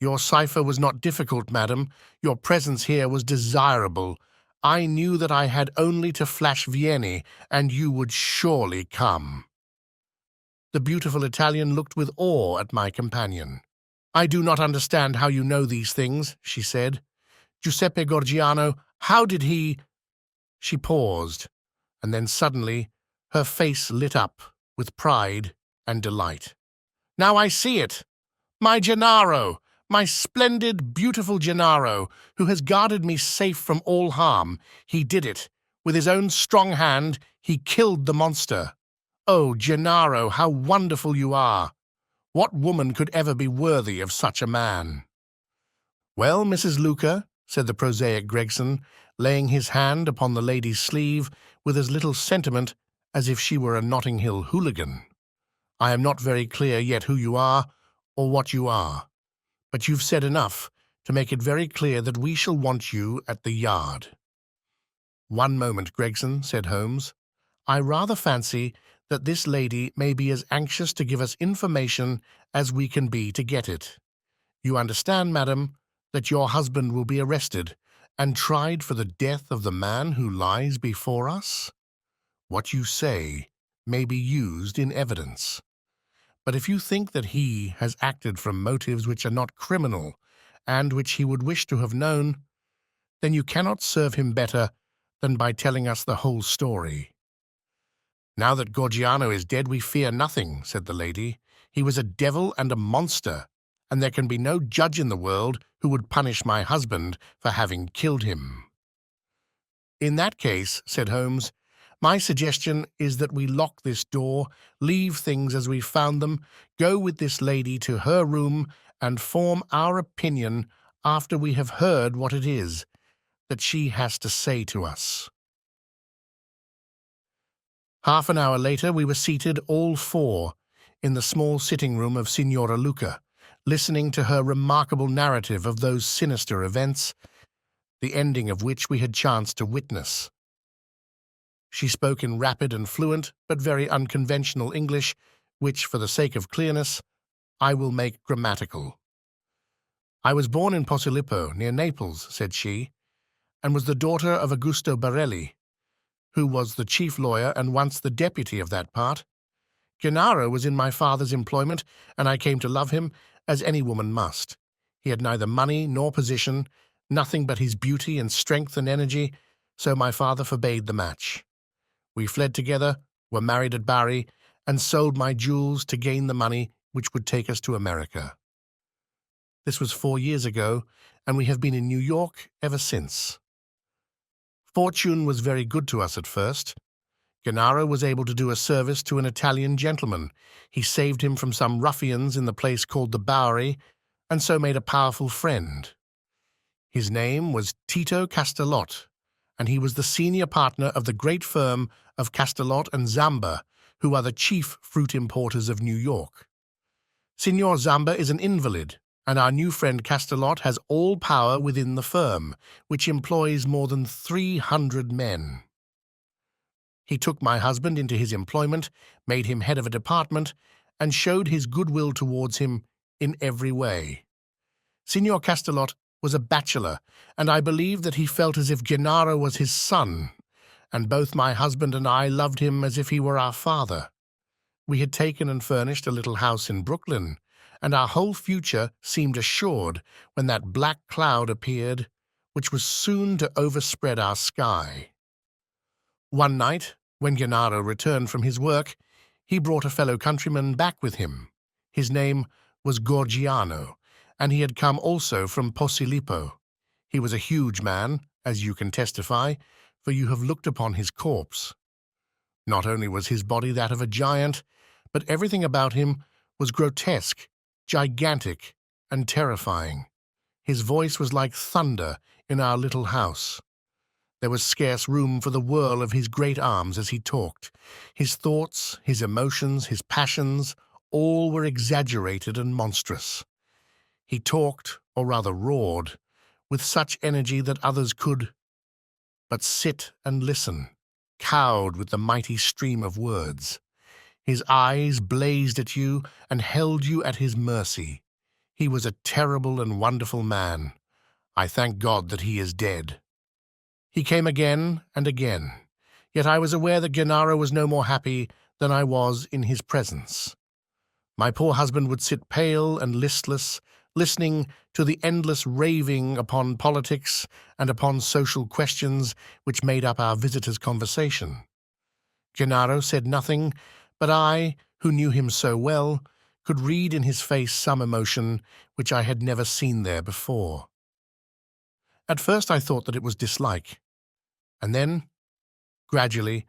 "Your cipher was not difficult, madam. Your presence here was desirable. I knew that I had only to flash Vieni, and you would surely come." The beautiful Italian looked with awe at my companion. "I do not understand how you know these things," she said. "Giuseppe Gorgiano, how did he—" She paused, and then suddenly her face lit up with pride and delight. "Now I see it! My Gennaro! My splendid, beautiful Gennaro, who has guarded me safe from all harm. He did it. With his own strong hand, he killed the monster. Oh, Gennaro, how wonderful you are! What woman could ever be worthy of such a man?" "Well, Mrs. Luca," said the prosaic Gregson, laying his hand upon the lady's sleeve with as little sentiment as if she were a Notting Hill hooligan, "I am not very clear yet who you are or what you are. But you've said enough to make it very clear that we shall want you at the Yard." "One moment, Gregson," said Holmes. "I rather fancy that this lady may be as anxious to give us information as we can be to get it. You understand, madam, that your husband will be arrested and tried for the death of the man who lies before us? What you say may be used in evidence. But if you think that he has acted from motives which are not criminal and which he would wish to have known, then you cannot serve him better than by telling us the whole story. Now that Gorgiano is dead, we fear nothing, said the lady. He was a devil and a monster, and there can be no judge in the world who would punish my husband for having killed him. In that case, said Holmes, my suggestion is that we lock this door, leave things as we found them, go with this lady to her room, and form our opinion after we have heard what it is that she has to say to us. Half an hour later, we were seated, all four, in the small sitting-room of Signora Luca, listening to her remarkable narrative of those sinister events, the ending of which we had chanced to witness. She spoke in rapid and fluent, but very unconventional English, which, for the sake of clearness, I will make grammatical. I was born in Posillipo, near Naples, said she, and was the daughter of Augusto Barelli, who was the chief lawyer and once the deputy of that part. Gennaro was in my father's employment, and I came to love him, as any woman must. He had neither money nor position, nothing but his beauty and strength and energy, so my father forbade the match. We fled together, were married at Bari, and sold my jewels to gain the money which would take us to America. This was 4 years ago, and we have been in New York ever since. Fortune was very good to us at first. Gennaro was able to do a service to an Italian gentleman. He saved him from some ruffians in the place called the Bowery, and so made a powerful friend. His name was Tito Castellot, and he was the senior partner of the great firm of Castellot and Zamba, who are the chief fruit importers of New York. Signor Zamba is an invalid, and our new friend Castellot has all power within the firm, which employs more than 300 men. He took my husband into his employment, made him head of a department, and showed his goodwill towards him in every way. Signor Castellot was a bachelor, and I believe that he felt as if Gennaro was his son, and both my husband and I loved him as if he were our father. We had taken and furnished a little house in Brooklyn, and our whole future seemed assured when that black cloud appeared, which was soon to overspread our sky. One night, when Gennaro returned from his work, he brought a fellow countryman back with him. His name was Gorgiano, and he had come also from Posillipo. He was a huge man, as you can testify, for you have looked upon his corpse. Not only was his body that of a giant, but everything about him was grotesque, gigantic, and terrifying. His voice was like thunder in our little house. There was scarce room for the whirl of his great arms as he talked. His thoughts, his emotions, his passions, all were exaggerated and monstrous. He talked, or rather roared, with such energy that others could but sit and listen, cowed with the mighty stream of words. His eyes blazed at you and held you at his mercy. He was a terrible and wonderful man. I thank God that he is dead. He came again and again, yet I was aware that Gennaro was no more happy than I was in his presence. My poor husband would sit pale and listless, listening to the endless raving upon politics and upon social questions which made up our visitor's conversation. Gennaro said nothing, but I, who knew him so well, could read in his face some emotion which I had never seen there before. At first I thought that it was dislike, and then, gradually,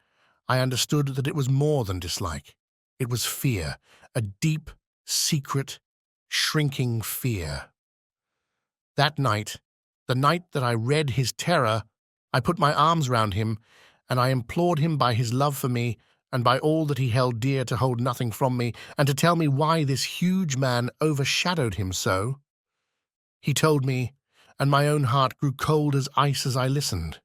I understood that it was more than dislike. It was fear, a deep, secret, shrinking fear. That night, the night that I read his terror, I put my arms round him, and I implored him by his love for me, and by all that he held dear to hold nothing from me, and to tell me why this huge man overshadowed him so. He told me, and my own heart grew cold as ice as I listened.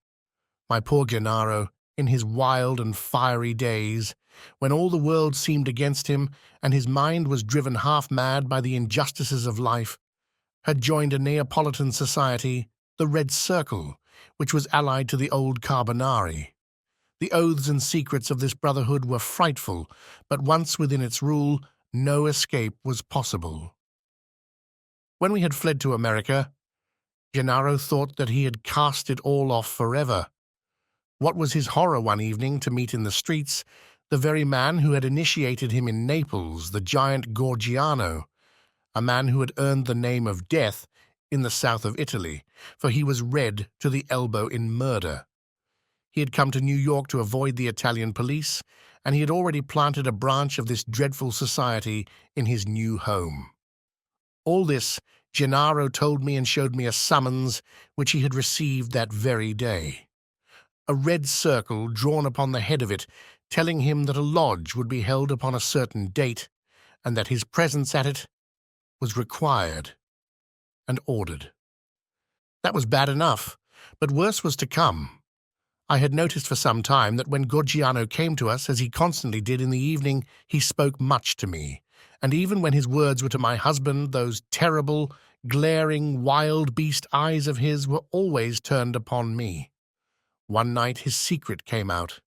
My poor Gennaro, in his wild and fiery days, when all the world seemed against him, and his mind was driven half mad by the injustices of life, had joined a Neapolitan society, the Red Circle, which was allied to the old Carbonari. The oaths and secrets of this brotherhood were frightful, but once within its rule, no escape was possible. When we had fled to America, Gennaro thought that he had cast it all off forever. What was his horror one evening to meet in the streets the very man who had initiated him in Naples, the giant Gorgiano, a man who had earned the name of Death in the south of Italy, for he was red to the elbow in murder. He had come to New York to avoid the Italian police, and he had already planted a branch of this dreadful society in his new home. All this Gennaro told me and showed me a summons which he had received that very day. A red circle drawn upon the head of it, telling him that a lodge would be held upon a certain date, and that his presence at it was required and ordered. That was bad enough, but worse was to come. I had noticed for some time that when Gorgiano came to us, as he constantly did in the evening, he spoke much to me, and even when his words were to my husband, those terrible, glaring, wild beast eyes of his were always turned upon me. One night his secret came out.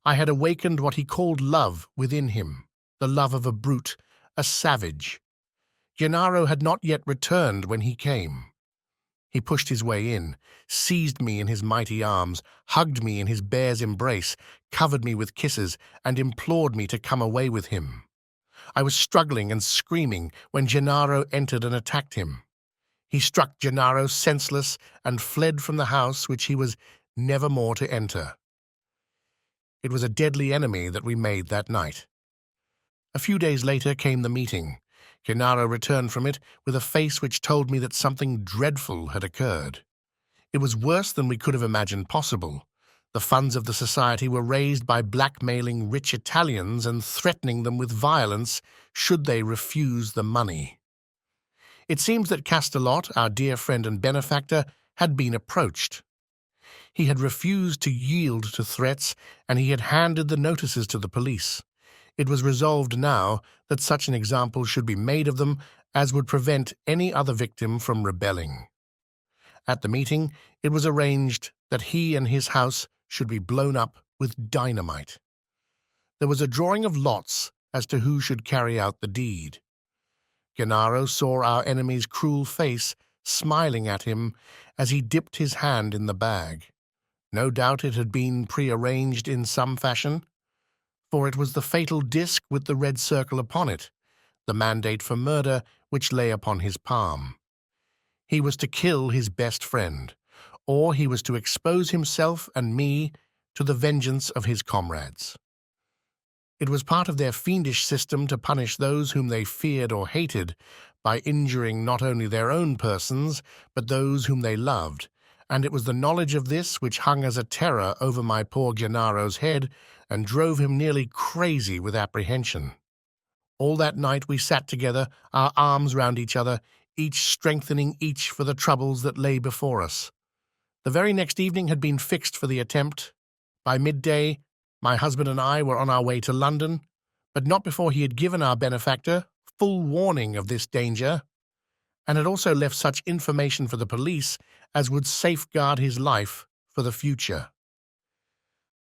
I had awakened what he called love within him, the love of a brute, a savage. Gennaro had not yet returned when he came. He pushed his way in, seized me in his mighty arms, hugged me in his bear's embrace, covered me with kisses, and implored me to come away with him. I was struggling and screaming when Gennaro entered and attacked him. He struck Gennaro senseless and fled from the house which he was never more to enter. It was a deadly enemy that we made that night. A few days later came the meeting. Gennaro returned from it with a face which told me that something dreadful had occurred. It was worse than we could have imagined possible. The funds of the society were raised by blackmailing rich Italians and threatening them with violence should they refuse the money. It seems that Castelot, our dear friend and benefactor, had been approached. He had refused to yield to threats, and he had handed the notices to the police. It was resolved now that such an example should be made of them as would prevent any other victim from rebelling. At the meeting, it was arranged that he and his house should be blown up with dynamite. There was a drawing of lots as to who should carry out the deed. Gennaro saw our enemy's cruel face smiling at him as he dipped his hand in the bag. No doubt it had been prearranged in some fashion, for it was the fatal disc with the red circle upon it, the mandate for murder which lay upon his palm. He was to kill his best friend, or he was to expose himself and me to the vengeance of his comrades. It was part of their fiendish system to punish those whom they feared or hated by injuring not only their own persons, but those whom they loved, and it was the knowledge of this which hung as a terror over my poor Gennaro's head and drove him nearly crazy with apprehension. All that night we sat together, our arms round each other, each strengthening each for the troubles that lay before us. The very next evening had been fixed for the attempt. By midday, my husband and I were on our way to London, but not before he had given our benefactor full warning of this danger, and had also left such information for the police as would safeguard his life for the future.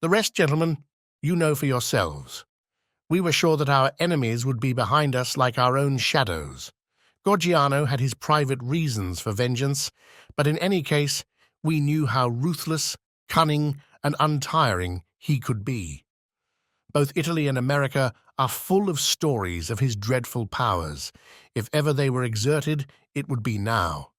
The rest, gentlemen, you know for yourselves. We were sure that our enemies would be behind us like our own shadows. Gorgiano had his private reasons for vengeance, but in any case, we knew how ruthless, cunning, and untiring he could be. Both Italy and America are full of stories of his dreadful powers. If ever they were exerted, it would be now.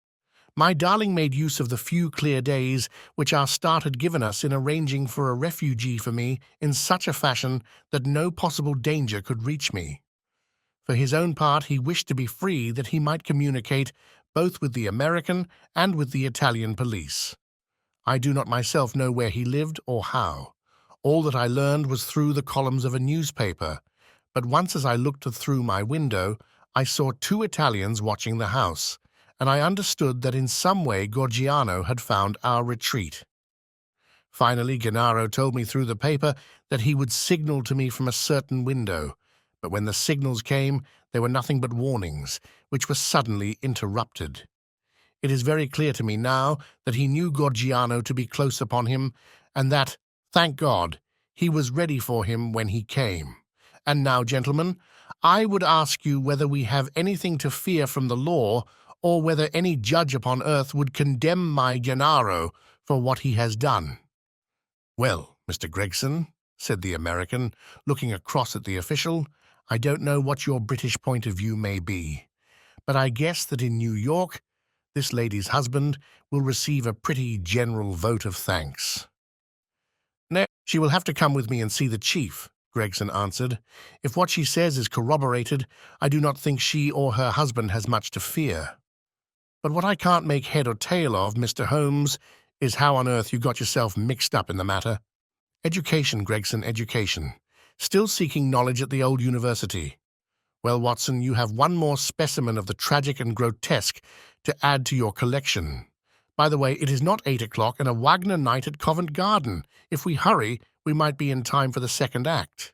My darling made use of the few clear days which our start had given us in arranging for a refugee for me in such a fashion that no possible danger could reach me. For his own part, he wished to be free that he might communicate both with the American and with the Italian police. I do not myself know where he lived or how. All that I learned was through the columns of a newspaper, but once as I looked through my window, I saw 2 Italians watching the house, and I understood that in some way Gorgiano had found our retreat. Finally, Gennaro told me through the paper that he would signal to me from a certain window, but when the signals came, they were nothing but warnings, which were suddenly interrupted. It is very clear to me now that he knew Gorgiano to be close upon him, and that, thank God, he was ready for him when he came. And now, gentlemen, I would ask you whether we have anything to fear from the law, or whether any judge upon earth would condemn my Gennaro for what he has done." "Well, Mr. Gregson," said the American, looking across at the official, "I don't know what your British point of view may be, but I guess that in New York this lady's husband will receive a pretty general vote of thanks." "No, she will have to come with me and see the chief," Gregson answered. "If what she says is corroborated, I do not think she or her husband has much to fear. But what I can't make head or tail of, Mr. Holmes, is how on earth you got yourself mixed up in the matter. Education, Gregson, education. Still seeking knowledge at the old university. Well, Watson, you have one more specimen of the tragic and grotesque to add to your collection. By the way, it is not 8 o'clock and a Wagner night at Covent Garden. If we hurry, we might be in time for the second act."